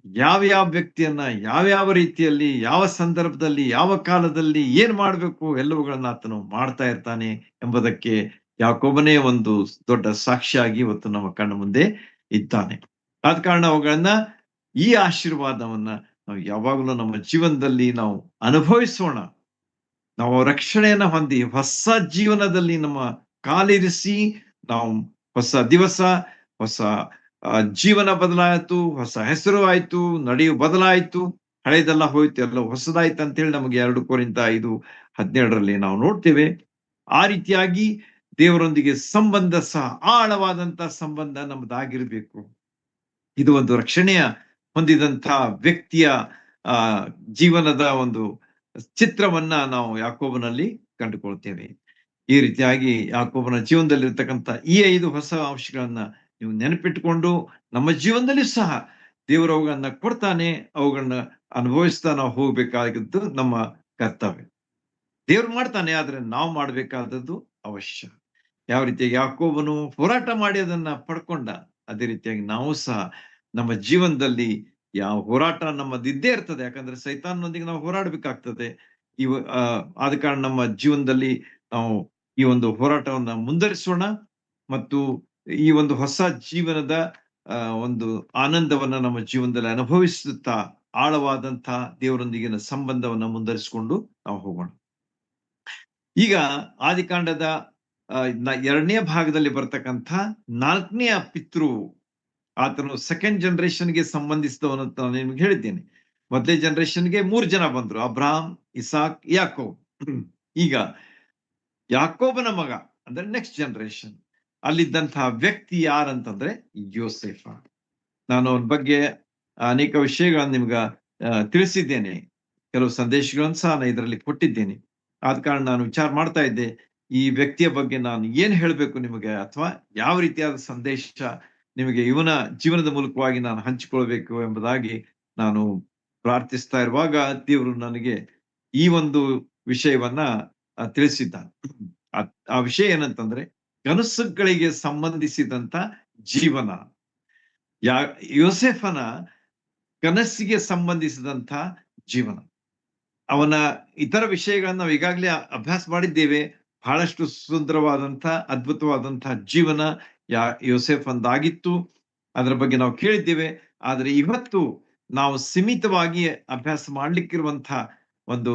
ಯಾವ ವ್ಯಕ್ತಿಯನ್ನ ಯಾವ್ಯಾವ ರೀತಿಯಲ್ಲಿ, ಯಾವ ಸಂದರ್ಭದಲ್ಲಿ, ಯಾವ ಕಾಲದಲ್ಲಿ ಏನ್ ಮಾಡ್ಬೇಕು ಎಲ್ಲವುಗಳನ್ನ ಆತನು ಮಾಡ್ತಾ ಇರ್ತಾನೆ ಎಂಬುದಕ್ಕೆ ಯಾಕೋಬನೇ ಒಂದು ದೊಡ್ಡ ಸಾಕ್ಷಿಯಾಗಿ ಇವತ್ತು ನಮ್ಮ ಕಣ್ಣ ಮುಂದೆ ಇದ್ದಾನೆ. ಆದ ಕಾರಣ ಅವುಗಳನ್ನ, ಈ ಆಶೀರ್ವಾದವನ್ನ ನಾವು ಯಾವಾಗಲೂ ನಮ್ಮ ಜೀವನದಲ್ಲಿ ನಾವು ಅನುಭವಿಸೋಣ. ನಾವು ರಕ್ಷಣೆಯನ್ನ ಹೊಂದಿ ಹೊಸ ಜೀವನದಲ್ಲಿ ನಮ್ಮ ಕಾಲಿರಿಸಿ, ನಾವು ಹೊಸ ದಿವಸ, ಹೊಸ ಜೀವನ ಬದಲಾಯಿತು, ಹೊಸ ಹೆಸರು ಆಯ್ತು, ನಡೆಯು ಬದಲಾಯಿತು, ಹಳೆದೆಲ್ಲ ಹೋಯ್ತು, ಎಲ್ಲ ಹೊಸದಾಯ್ತು ಅಂತ ಹೇಳಿ ನಮಗೆ 2 ಕೊರಿಂಥ 5:17 ನಾವು ನೋಡ್ತೇವೆ. ಆ ರೀತಿಯಾಗಿ ದೇವರೊಂದಿಗೆ ಸಂಬಂಧ ಸಹ, ಆಳವಾದಂತಹ ಸಂಬಂಧ ನಮ್ದಾಗಿರ್ಬೇಕು. ಇದು ಒಂದು ರಕ್ಷಣೆಯ ಹೊಂದಿದಂತ ವ್ಯಕ್ತಿಯ ಆ ಜೀವನದ ಒಂದು ಚಿತ್ರವನ್ನ ನಾವು ಯಾಕೋಬನಲ್ಲಿ ಕಂಡುಕೊಳ್ತೇವೆ. ಈ ರೀತಿಯಾಗಿ ಯಾಕೋಬನ ಜೀವನದಲ್ಲಿರ್ತಕ್ಕಂಥ ಈ 5 ಹೊಸ ಅಂಶಗಳನ್ನ ನೀವು ನೆನಪಿಟ್ಟುಕೊಂಡು ನಮ್ಮ ಜೀವನದಲ್ಲಿ ಸಹ ದೇವರು ಅವುಗಳನ್ನ ಕೊಡ್ತಾನೆ, ಅವುಗಳನ್ನ ಅನುಭವಿಸ್ತಾ ನಾವು ಹೋಗ್ಬೇಕಾಗಿದ್ದು ನಮ್ಮ ಕರ್ತವ್ಯ. ದೇವ್ರು ಮಾಡ್ತಾನೆ, ಆದ್ರೆ ನಾವು ಮಾಡ್ಬೇಕಾದದ್ದು ಅವಶ್ಯ. ಯಾವ ರೀತಿಯಾಗಿ ಯಾಕೋಬನು ಹೋರಾಟ ಮಾಡಿ ಅದನ್ನ ಪಡ್ಕೊಂಡ, ಅದೇ ರೀತಿಯಾಗಿ ನಾವು ಸಹ ನಮ್ಮ ಜೀವನದಲ್ಲಿ ಯಾವ ಹೋರಾಟ ನಮ್ಮದಿದ್ದೇ ಇರ್ತದೆ. ಯಾಕಂದ್ರೆ ಸೈತಾನನೊಂದಿಗೆ ನಾವು ಹೋರಾಡಬೇಕಾಗ್ತದೆ. ಆದ ಕಾರಣ ನಮ್ಮ ಜೀವನದಲ್ಲಿ ನಾವು ಈ ಒಂದು ಹೋರಾಟವನ್ನ ಮುಂದುವರಿಸೋಣ ಮತ್ತು ಈ ಒಂದು ಹೊಸ ಜೀವನದ ಒಂದು ಆನಂದವನ್ನ ನಮ್ಮ ಜೀವನದಲ್ಲಿ ಅನುಭವಿಸುತ್ತಾ ಆಳವಾದಂತಹ ದೇವರೊಂದಿಗಿನ ಸಂಬಂಧವನ್ನ ಮುಂದುವರಿಸಿಕೊಂಡು ನಾವು ಹೋಗೋಣ. ಈಗ ಆದಿಕಾಂಡದ 2ನೇ ಭಾಗದಲ್ಲಿ ಬರ್ತಕ್ಕಂಥ 4ನೇ ಪಿತೃ, ಆತನು ಸೆಕೆಂಡ್ ಜನರೇಷನ್ಗೆ ಸಂಬಂಧಿಸಿದವನು ಅಂತ ನಾನು ನಿಮ್ಗೆ ಹೇಳಿದ್ದೇನೆ. ಮೊದಲೇ ಜನರೇಷನ್ಗೆ 3 ಜನ ಬಂದ್ರು, ಅಬ್ರಹಾಂ, ಇಸಾಕ್, ಯಾಕೋಬ್. ಈಗ ಯಾಕೋಬನ ಮಗ ಅಂದ್ರೆ ನೆಕ್ಸ್ಟ್ ಜನರೇಷನ್ ಅಲ್ಲಿದ್ದಂತಹ ವ್ಯಕ್ತಿ ಯಾರಂತಂದ್ರೆ ಯೋಸೇಫ. ನಾನು ಅವನ ಬಗ್ಗೆ ಅನೇಕ ವಿಷಯಗಳನ್ನ ನಿಮ್ಗ ತಿಳಿಸಿದ್ದೇನೆ. ಕೆಲವು ಸಂದೇಶಗಳನ್ನು ಸಹ ನಾನು ಇದರಲ್ಲಿ ಕೊಟ್ಟಿದ್ದೇನೆ. ಆದ ಕಾರಣ ನಾನು ವಿಚಾರ ಮಾಡ್ತಾ ಇದ್ದೆ, ಈ ವ್ಯಕ್ತಿಯ ಬಗ್ಗೆ ನಾನು ಏನ್ ಹೇಳ್ಬೇಕು ನಿಮಗೆ ಅಥವಾ ಯಾವ ರೀತಿಯಾದ ಸಂದೇಶ ನಿಮಗೆ ಇವನ ಜೀವನದ ಮೂಲಕವಾಗಿ ನಾನು ಹಂಚಿಕೊಳ್ಬೇಕು ಎಂಬುದಾಗಿ ನಾನು ಪ್ರಾರ್ಥಿಸ್ತಾ ಇರುವಾಗ ದೇವರು ನನಗೆ ಈ ಒಂದು ವಿಷಯವನ್ನ ತಿಳಿಸಿದ್ದಾನೆ. ಆ ಆ ವಿಷಯ ಏನಂತಂದ್ರೆ ಕನಸುಗಳಿಗೆ ಸಂಬಂಧಿಸಿದಂತ ಜೀವನ. ಯಾ ಯೋಸೇಫನ ಕನಸಿಗೆ ಸಂಬಂಧಿಸಿದಂತ ಜೀವನ. ಅವನ ಇತರ ವಿಷಯಗಳನ್ನ ನಾವು ಈಗಾಗಲೇ ಅಭ್ಯಾಸ ಮಾಡಿದ್ದೇವೆ. ಬಹಳಷ್ಟು ಸುಂದರವಾದಂತ, ಅದ್ಭುತವಾದಂತಹ ಜೀವನ ಯೋಸೇಫಂದಾಗಿತ್ತು. ಅದರ ಬಗ್ಗೆ ನಾವು ಕೇಳಿದ್ದೇವೆ. ಆದ್ರೆ ಇವತ್ತು ನಾವು ಸೀಮಿತವಾಗಿ ಅಭ್ಯಾಸ ಮಾಡ್ಲಿಕ್ಕಿರುವಂತಹ ಒಂದು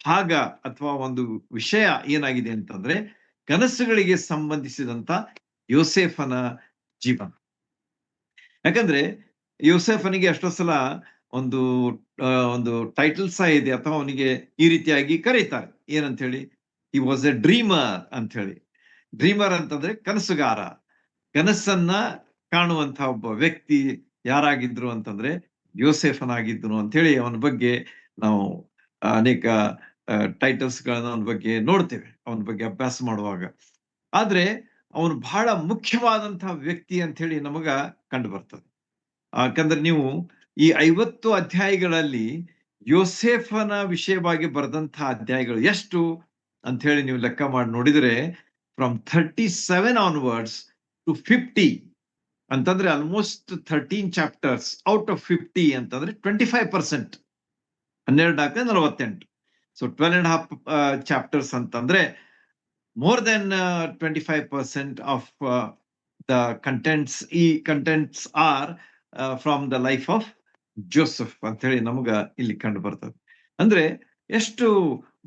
ಭಾಗ ಅಥವಾ ಒಂದು ವಿಷಯ ಏನಾಗಿದೆ ಅಂತಂದ್ರೆ, ಕನಸುಗಳಿಗೆ ಸಂಬಂಧಿಸಿದಂತ ಯೋಸೇಫನ ಜೀವನ. ಯಾಕಂದ್ರೆ ಯೋಸೇಫನಿಗೆ ಎಷ್ಟೋ ಸಲ ಒಂದು ಒಂದು ಟೈಟಲ್ ಸಹ ಇದೆ ಅಥವಾ ಅವನಿಗೆ ಈ ರೀತಿಯಾಗಿ ಕರೀತಾರೆ. ಏನಂತ ಹೇಳಿ, ಹಿ ವಾಸ್ ಎ ಡ್ರೀಮರ್ ಅಂತ ಹೇಳಿ. ಡ್ರೀಮರ್ ಅಂತಂದ್ರೆ ಕನಸುಗಾರ. ಕನಸನ್ನ ಕಾಣುವಂತಹ ಒಬ್ಬ ವ್ಯಕ್ತಿ ಯಾರಾಗಿದ್ರು ಅಂತಂದ್ರೆ ಯೋಸೇಫನಾಗಿದ್ದನು ಅಂತ ಹೇಳಿ ಅವನ ಬಗ್ಗೆ ನಾವು ಅನೇಕ ಟೈಟಲ್ಸ್ ಗಳನ್ನ ಅವನ ಬಗ್ಗೆ ನೋಡ್ತೇವೆ, ಅವನ ಬಗ್ಗೆ ಅಭ್ಯಾಸ ಮಾಡುವಾಗ. ಆದ್ರೆ ಅವನು ಬಹಳ ಮುಖ್ಯವಾದಂತಹ ವ್ಯಕ್ತಿ ಅಂತ ಹೇಳಿ ನಮಗ ಕಂಡು ಬರ್ತದೆ. ಯಾಕಂದ್ರೆ ನೀವು ಈ 50 ಅಧ್ಯಾಯಗಳಲ್ಲಿ ಯೋಸೇಫನ ವಿಷಯವಾಗಿ ಬರೆದಂತಹ ಅಧ್ಯಾಯಗಳು ಎಷ್ಟು ಅಂತ ಹೇಳಿ ನೀವು ಲೆಕ್ಕ ಮಾಡಿ ನೋಡಿದ್ರೆ, ಫ್ರಮ್ 37 ಆನ್ವರ್ಡ್ಸ್ ಟು 50 ಅಂತಂದ್ರೆ ಆಲ್ಮೋಸ್ಟ್ 13 ಚಾಪ್ಟರ್ಸ್ ಔಟ್ ಆಫ್ 50 ಅಂತಂದ್ರೆ 25%, 12 ಸೊ 12.5 ಚಾಪ್ಟರ್ಸ್ ಅಂತಂದ್ರೆ more than 25% of the contents are from the life of Joseph ಅಂತ ಹೇಳಿ ನಮಗ ಇಲ್ಲಿ ಕಂಡು ಬರ್ತದೆ. ಅಂದ್ರೆ ಎಷ್ಟು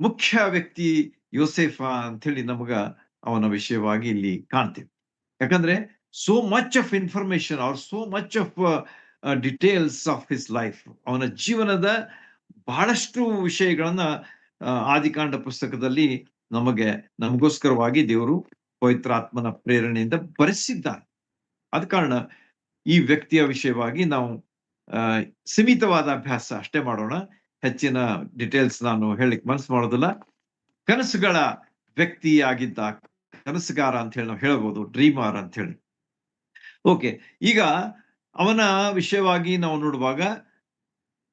ಮುಖ್ಯ ವ್ಯಕ್ತಿ ಯೋಸೇಫ ಅಂತ ಹೇಳಿ ನಮಗ ಅವನ ವಿಷಯವಾಗಿ ಇಲ್ಲಿ ಕಾಣ್ತೀವಿ. ಯಾಕಂದ್ರೆ so much of information are so much of details of his life, ಅವನ ಜೀವನದ ಬಹಳಷ್ಟು ವಿಷಯಗಳನ್ನ ಆದಿಕಾಂಡ ಪುಸ್ತಕದಲ್ಲಿ ನಮಗೋಸ್ಕರವಾಗಿ ದೇವರು ಪವಿತ್ರಾತ್ಮನ ಪ್ರೇರಣೆಯಿಂದ ಬರೆಸಿದ್ದಾನೆ. ಆದ ಕಾರಣ ಈ ವ್ಯಕ್ತಿಯ ವಿಷಯವಾಗಿ ನಾವು ಸೀಮಿತವಾದ ಅಭ್ಯಾಸ ಅಷ್ಟೇ ಮಾಡೋಣ. ಹೆಚ್ಚಿನ ಡಿಟೇಲ್ಸ್ ನಾನು ಹೇಳಲಿಕ್ಕೆ ಮನಸ್ಸು ಮಾಡೋದಿಲ್ಲ. ಕನಸುಗಳ ವ್ಯಕ್ತಿ ಆಗಿದ್ದ ಕನಸುಗಾರ ಅಂತ ಹೇಳಿ ನಾವು ಹೇಳ್ಬೋದು, ಡ್ರೀಮರ್ ಅಂತ ಹೇಳಿ. ಓಕೆ, ಈಗ ಅವನ ವಿಷಯವಾಗಿ ನಾವು ನೋಡುವಾಗ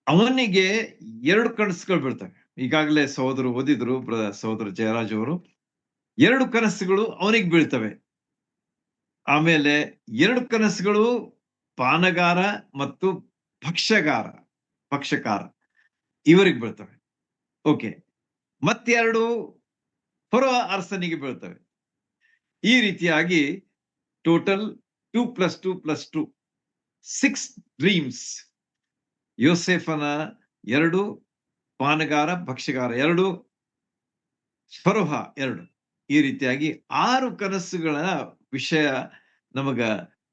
ಅವನಿಗೆ 2 ಕನಸುಗಳು ಬೀಳ್ತವೆ. ಈಗಾಗಲೇ ಸಹೋದರು ಓದಿದ್ರು, ಸಹೋದರ ಜಯರಾಜ್ ಅವರು. 2 ಕನಸುಗಳು ಅವನಿಗೆ ಬೀಳ್ತವೆ. ಆಮೇಲೆ 2 ಕನಸುಗಳು ಪಾನಗಾರ ಮತ್ತು ಭಕ್ಷಕಾರ ಇವರಿಗೆ ಬೀಳ್ತವೆ. ಓಕೆ, ಮತ್ತೆರಡು ಫರೋ ಅರಸನಿಗೆ ಬೀಳ್ತವೆ. ಈ ರೀತಿಯಾಗಿ ಟೋಟಲ್ 2+2+2 6 ಡ್ರೀಮ್ಸ್. ಯೋಸೇಫನ 2, ಪಾನಗಾರ ಭಕ್ಷ್ಯಗಾರ 2, ಫರೋಹ 2, ಈ ರೀತಿಯಾಗಿ 6 ಕನಸುಗಳ ವಿಷಯ ನಮಗ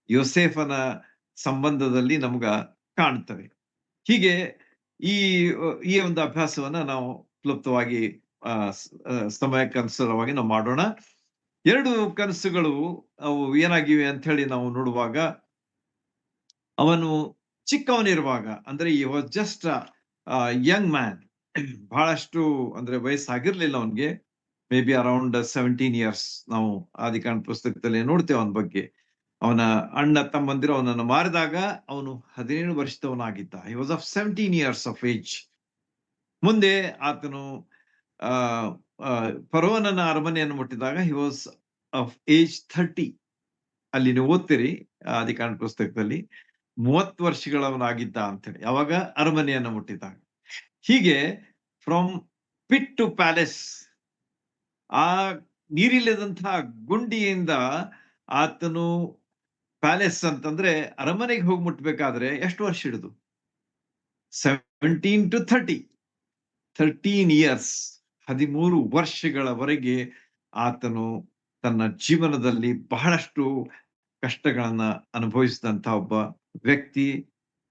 ಯೋಸೇಫನ ಸಂಬಂಧದಲ್ಲಿ ನಮಗ ಕಾಣ್ತವೆ. ಹೀಗೆ ಈ ಈ ಒಂದು ಅಭ್ಯಾಸವನ್ನ ನಾವು ಕ್ಲುಪ್ತವಾಗಿ ಸಮಯಕ್ಕನುಸಾರವಾಗಿ ನಾವು ಮಾಡೋಣ. 2 ಕನಸುಗಳು ಅವು ಏನಾಗಿವೆ ಅಂತ ಹೇಳಿ ನಾವು ನೋಡುವಾಗ, ಅವನು ಚಿಕ್ಕವನಿರುವಾಗ ಅಂದ್ರೆ ಈ ವಾಸ್ ಜಸ್ಟ್ ಯಂಗ್ ಮ್ಯಾನ್, ಬಹಳಷ್ಟು ಅಂದ್ರೆ ವಯಸ್ಸಾಗಿರ್ಲಿಲ್ಲ ಅವನ್ಗೆ, ಮೇ ಬಿ ಅರೌಂಡ್ 17 ಇಯರ್ಸ್. ನಾವು ಆದಿಕಾಂಡ ಪುಸ್ತಕದಲ್ಲಿ ನೋಡ್ತೇವೆ ಅವನ ಬಗ್ಗೆ. ಅವನ ಅಣ್ಣ ತಮ್ಮಂದಿರು ಅವನನ್ನು ಮಾರಿದಾಗ ಅವನು 17 ವರ್ಷದವನಾಗಿದ್ದ. He was of 17 years of age. ಮುಂದೆ ಆತನು ಫರೋಹನ ಅರಮನೆಯನ್ನು ಮುಟ್ಟಿದಾಗ ಹಿ ವಾಸ್ ಆಫ್ ಏಜ್ 30. ಅಲ್ಲಿ ನೀವು ಓದ್ತೀರಿ ಆದಿಕಾಂಡ ಪುಸ್ತಕದಲ್ಲಿ 30 ವರ್ಷಗಳವನಾಗಿದ್ದ ಅಂತೇಳಿ, ಯಾವಾಗ ಅರಮನೆಯನ್ನು ಮುಟ್ಟಿದಾಗ. ಹೀಗೆ ಫ್ರಮ್ ಪಿಟ್ ಟು ಪ್ಯಾಲೇಸ್, ಆ ನೀರಿಲ್ಲದಂತಹ ಗುಂಡಿಯಿಂದ ಆತನು ಪ್ಯಾಲೇಸ್ ಅಂತಂದ್ರೆ ಅರಮನೆಗೆ ಹೋಗಿ ಮುಟ್ಬೇಕಾದ್ರೆ ಎಷ್ಟು ವರ್ಷ ಹಿಡಿದು? 17 to 30, 13 ಇಯರ್ಸ್, 13 ವರ್ಷಗಳವರೆಗೆ ಆತನು ತನ್ನ ಜೀವನದಲ್ಲಿ ಬಹಳಷ್ಟು ಕಷ್ಟಗಳನ್ನ ಅನುಭವಿಸಿದಂತ ಒಬ್ಬ ವ್ಯಕ್ತಿ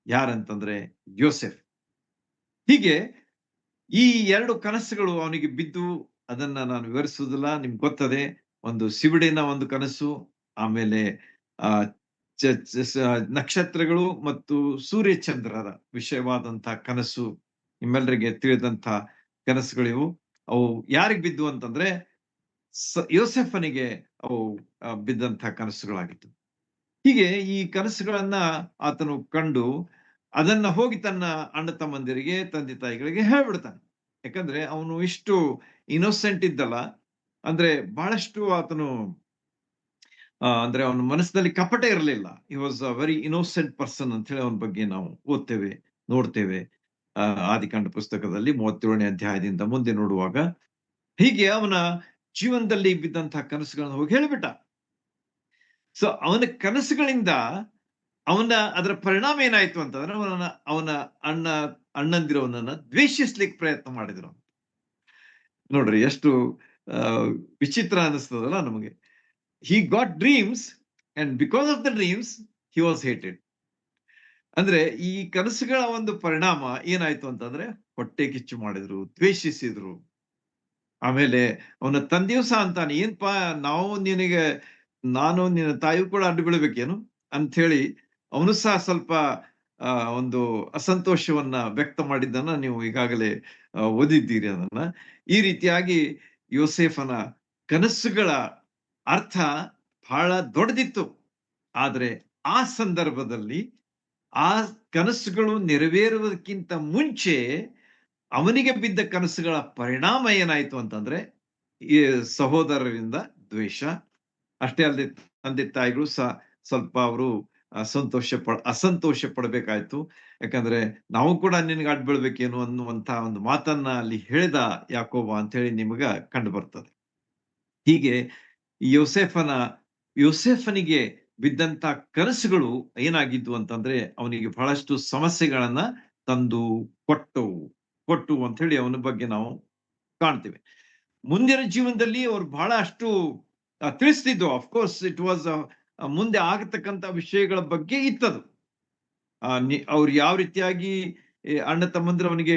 ಯಾರಂತಂದ್ರೆ ಯೋಸೆಫ್. ಹೀಗೆ ಈ 2 ಕನಸುಗಳು ಅವನಿಗೆ ಬಿದ್ದು, ಅದನ್ನ ನಾನು ವಿವರಿಸುವುದಿಲ್ಲ, ನಿಮ್ಗೆ ಗೊತ್ತದೆ. ಒಂದು ಸಿವುಡಿನ ಒಂದು ಕನಸು, ಆಮೇಲೆ ನಕ್ಷತ್ರಗಳು ಮತ್ತು ಸೂರ್ಯ ಚಂದ್ರರ ವಿಷಯವಾದಂತಹ ಕನಸು ನಿಮ್ಮೆಲ್ಲರಿಗೆ ತಿಳಿದಂತ ಕನಸುಗಳಿವು. ಅವು ಯಾರಿಗ್ ಬಿದ್ವು ಅಂತಂದ್ರೆ ಯೋಸೆಫನಿಗೆ ಅವು ಬಿದ್ದಂತಹ ಕನಸುಗಳಾಗಿತ್ತು. ಹೀಗೆ ಈ ಕನಸುಗಳನ್ನ ಆತನು ಕಂಡು ಅದನ್ನ ಹೋಗಿ ತನ್ನ ಅಣ್ಣ ತಮ್ಮಂದಿರಿಗೆ ತಂದೆ ತಾಯಿಗಳಿಗೆ ಹೇಳ್ಬಿಡ್ತಾನೆ. ಯಾಕಂದ್ರೆ ಅವನು ಇಷ್ಟು ಇನ್ನೋಸೆಂಟ್ ಇದ್ದಲ್ಲ, ಅಂದ್ರೆ ಬಹಳಷ್ಟು ಆತನು ಅಂದ್ರೆ ಅವನ ಮನಸ್ಸಿನಲ್ಲಿ ಕಪಟ ಇರಲಿಲ್ಲ. He was a very innocent person ಅಂತ ಹೇಳಿ ಅವನ ಬಗ್ಗೆ ನಾವು ಓದ್ತೇವೆ, ನೋಡ್ತೇವೆ. ಆದಿಕಾಂಡ ಪುಸ್ತಕದಲ್ಲಿ 37ನೇ ಅಧ್ಯಾಯದಿಂದ ಮುಂದೆ ನೋಡುವಾಗ ಹೀಗೆ ಅವನ ಜೀವನದಲ್ಲಿ ಬಿದ್ದಂತಹ ಕನಸುಗಳನ್ನು ಹೋಗಿ ಹೇಳಿಬಿಟ್ಟ. ಸೊ ಅವನ ಕನಸುಗಳಿಂದ ಅದರ ಪರಿಣಾಮ ಏನಾಯ್ತು ಅಂತಂದ್ರೆ ಅವನ ಅಣ್ಣ ಅಣ್ಣಂದಿರು ಅವನನ್ನ ದ್ವೇಷಿಸ್ಲಿಕ್ಕೆ ಪ್ರಯತ್ನ ಮಾಡಿದ್ರು. ನೋಡ್ರಿ ಎಷ್ಟು ವಿಚಿತ್ರ ಅನಿಸ್ತದಲ್ಲ ನಮಗೆ. He got dreams and because of the dreams he was hated. ಅಂದ್ರೆ ಈ ಕನಸುಗಳ ಒಂದು ಪರಿಣಾಮ ಏನಾಯ್ತು ಅಂತಂದ್ರೆ ಹೊಟ್ಟೆ ಕಿಚ್ಚು ಮಾಡಿದ್ರು, ದ್ವೇಷಿಸಿದ್ರು. ಆಮೇಲೆ ಅವನ ತಂದೆಯೂ ಸಹ ಅಂತಾನೆ, ಏನ್ಪಾ ನಾನು ನಿನ್ನ ತಾಯಿಯೂ ಕೂಡ ಅಡ್ಡು ಬೀಳ್ಬೇಕೇನು ಅಂತ ಹೇಳಿ ಅವನು ಸಹ ಸ್ವಲ್ಪ ಒಂದು ಅಸಂತೋಷವನ್ನ ವ್ಯಕ್ತ ಮಾಡಿದ್ದನ್ನ ನೀವು ಈಗಾಗಲೇ ಓದಿದ್ದೀರಿ ಅದನ್ನ. ಈ ರೀತಿಯಾಗಿ ಯೋಸೇಫನ ಕನಸುಗಳ ಅರ್ಥ ಬಹಳ ದೊಡ್ಡದಿತ್ತು. ಆದ್ರೆ ಆ ಸಂದರ್ಭದಲ್ಲಿ ಆ ಕನಸುಗಳು ನೆರವೇರುವುದಕ್ಕಿಂತ ಮುಂಚೆ ಅವನಿಗೆ ಬಿದ್ದ ಕನಸುಗಳ ಪರಿಣಾಮ ಏನಾಯ್ತು ಅಂತಂದ್ರೆ ಈ ಸಹೋದರರಿಂದ ದ್ವೇಷ. ಅಷ್ಟೇ ಅಲ್ಲದೆ ತಂದೆ ತಾಯಿಗಳು ಸಹ ಸ್ವಲ್ಪ ಅವರು ಅಸಂತೋಷ ಪಡಬೇಕಾಯ್ತು. ಯಾಕಂದ್ರೆ ನಾವು ಕೂಡ ನಿನಗೆ ಅಡ್ಡ ಬೀಳ್ಬೇಕೇನು ಅನ್ನುವಂತ ಒಂದು ಮಾತನ್ನ ಅಲ್ಲಿ ಹೇಳಿದ ಯಾಕೋಬ ಅಂತ ಹೇಳಿ ನಿಮಗ ಕಂಡು ಬರ್ತದೆ. ಹೀಗೆ ಯೋಸೇಫನಿಗೆ ಬಿದ್ದಂತ ಕನಸುಗಳು ಏನಾಗಿದ್ವು ಅಂತಂದ್ರೆ ಅವನಿಗೆ ಬಹಳಷ್ಟು ಸಮಸ್ಯೆಗಳನ್ನ ತಂದು ಕೊಟ್ಟು ಅಂತ ಹೇಳಿ ಅವನ ಬಗ್ಗೆ ನಾವು ಕಾಣ್ತೇವೆ. ಮುಂದಿನ ಜೀವನದಲ್ಲಿ ಅವ್ರು ಬಹಳಷ್ಟು ತಿಳಿಸ್ತಿದ್ವು. ಅಫ್ಕೋರ್ಸ್ ಇಟ್ ವಾಸ್ ಮುಂದೆ ಆಗತಕ್ಕಂತ ವಿಷಯಗಳ ಬಗ್ಗೆ ಇತ್ತದು. ಅವ್ರು ಯಾವ ರೀತಿಯಾಗಿ ಅಣ್ಣ ತಮ್ಮಂದ್ರು ಅವನಿಗೆ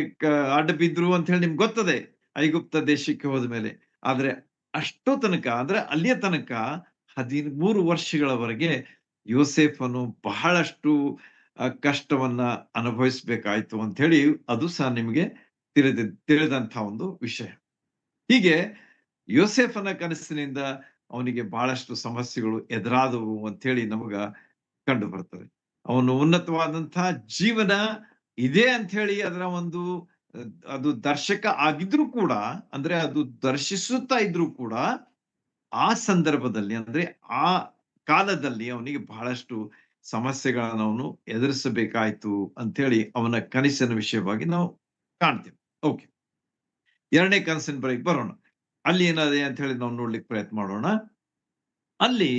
ಅಡ್ಡ ಬಿದ್ರು ಅಂತ ಹೇಳಿ ನಿಮ್ಗೆ ಗೊತ್ತದೆ ಐಗುಪ್ತ ದೇಶಕ್ಕೆ ಹೋದ ಮೇಲೆ. ಆದ್ರೆ ಅಷ್ಟೋ ತನಕ ಅಂದ್ರೆ ಅಲ್ಲಿಯ ತನಕ 13 ವರ್ಷಗಳವರೆಗೆ ಯೋಸೇಫನು ಬಹಳಷ್ಟು ಕಷ್ಟವನ್ನ ಅನುಭವಿಸ್ಬೇಕಾಯ್ತು ಅಂತ ಹೇಳಿ ಅದು ಸಹ ನಿಮಗೆ ತಿಳಿದಂತಹ ಒಂದು ವಿಷಯ. ಹೀಗೆ ಯೋಸೇಫನ ಕನಸಿನಿಂದ ಅವನಿಗೆ ಬಹಳಷ್ಟು ಸಮಸ್ಯೆಗಳು ಎದುರಾದವು ಅಂತ ಹೇಳಿ ನಮಗ ಕಂಡು ಬರ್ತದೆ. ಅವನು ಉನ್ನತವಾದಂತಹ ಜೀವನ ಇದೆ ಅಂತ ಹೇಳಿ ಅದು ದರ್ಶಕ ಆಗಿದ್ರು ಕೂಡ, ಅಂದ್ರೆ ಅದು ದರ್ಶಿಸುತ್ತಾ ಇದ್ರು ಕೂಡ ಆ ಸಂದರ್ಭದಲ್ಲಿ ಅಂದ್ರೆ ಆ ಕಾಲದಲ್ಲಿ ಅವನಿಗೆ ಬಹಳಷ್ಟು ಸಮಸ್ಯೆಗಳನ್ನು ಅವನು ಎದುರಿಸಬೇಕಾಯ್ತು ಅಂತ ಹೇಳಿ ಅವನ ಕನಸಿನ ವಿಷಯವಾಗಿ ನಾವು ಕಾಣ್ತೇವೆ. ಓಕೆ, 2ನೇ ಕನಸಿನ ಬಳಿಗೆ ಬರೋಣ. ಅಲ್ಲಿ ಏನಾದೆ ಅಂತ ಹೇಳಿ ನಾವು ನೋಡ್ಲಿಕ್ಕೆ ಪ್ರಯತ್ನ ಮಾಡೋಣ. ಅಲ್ಲಿ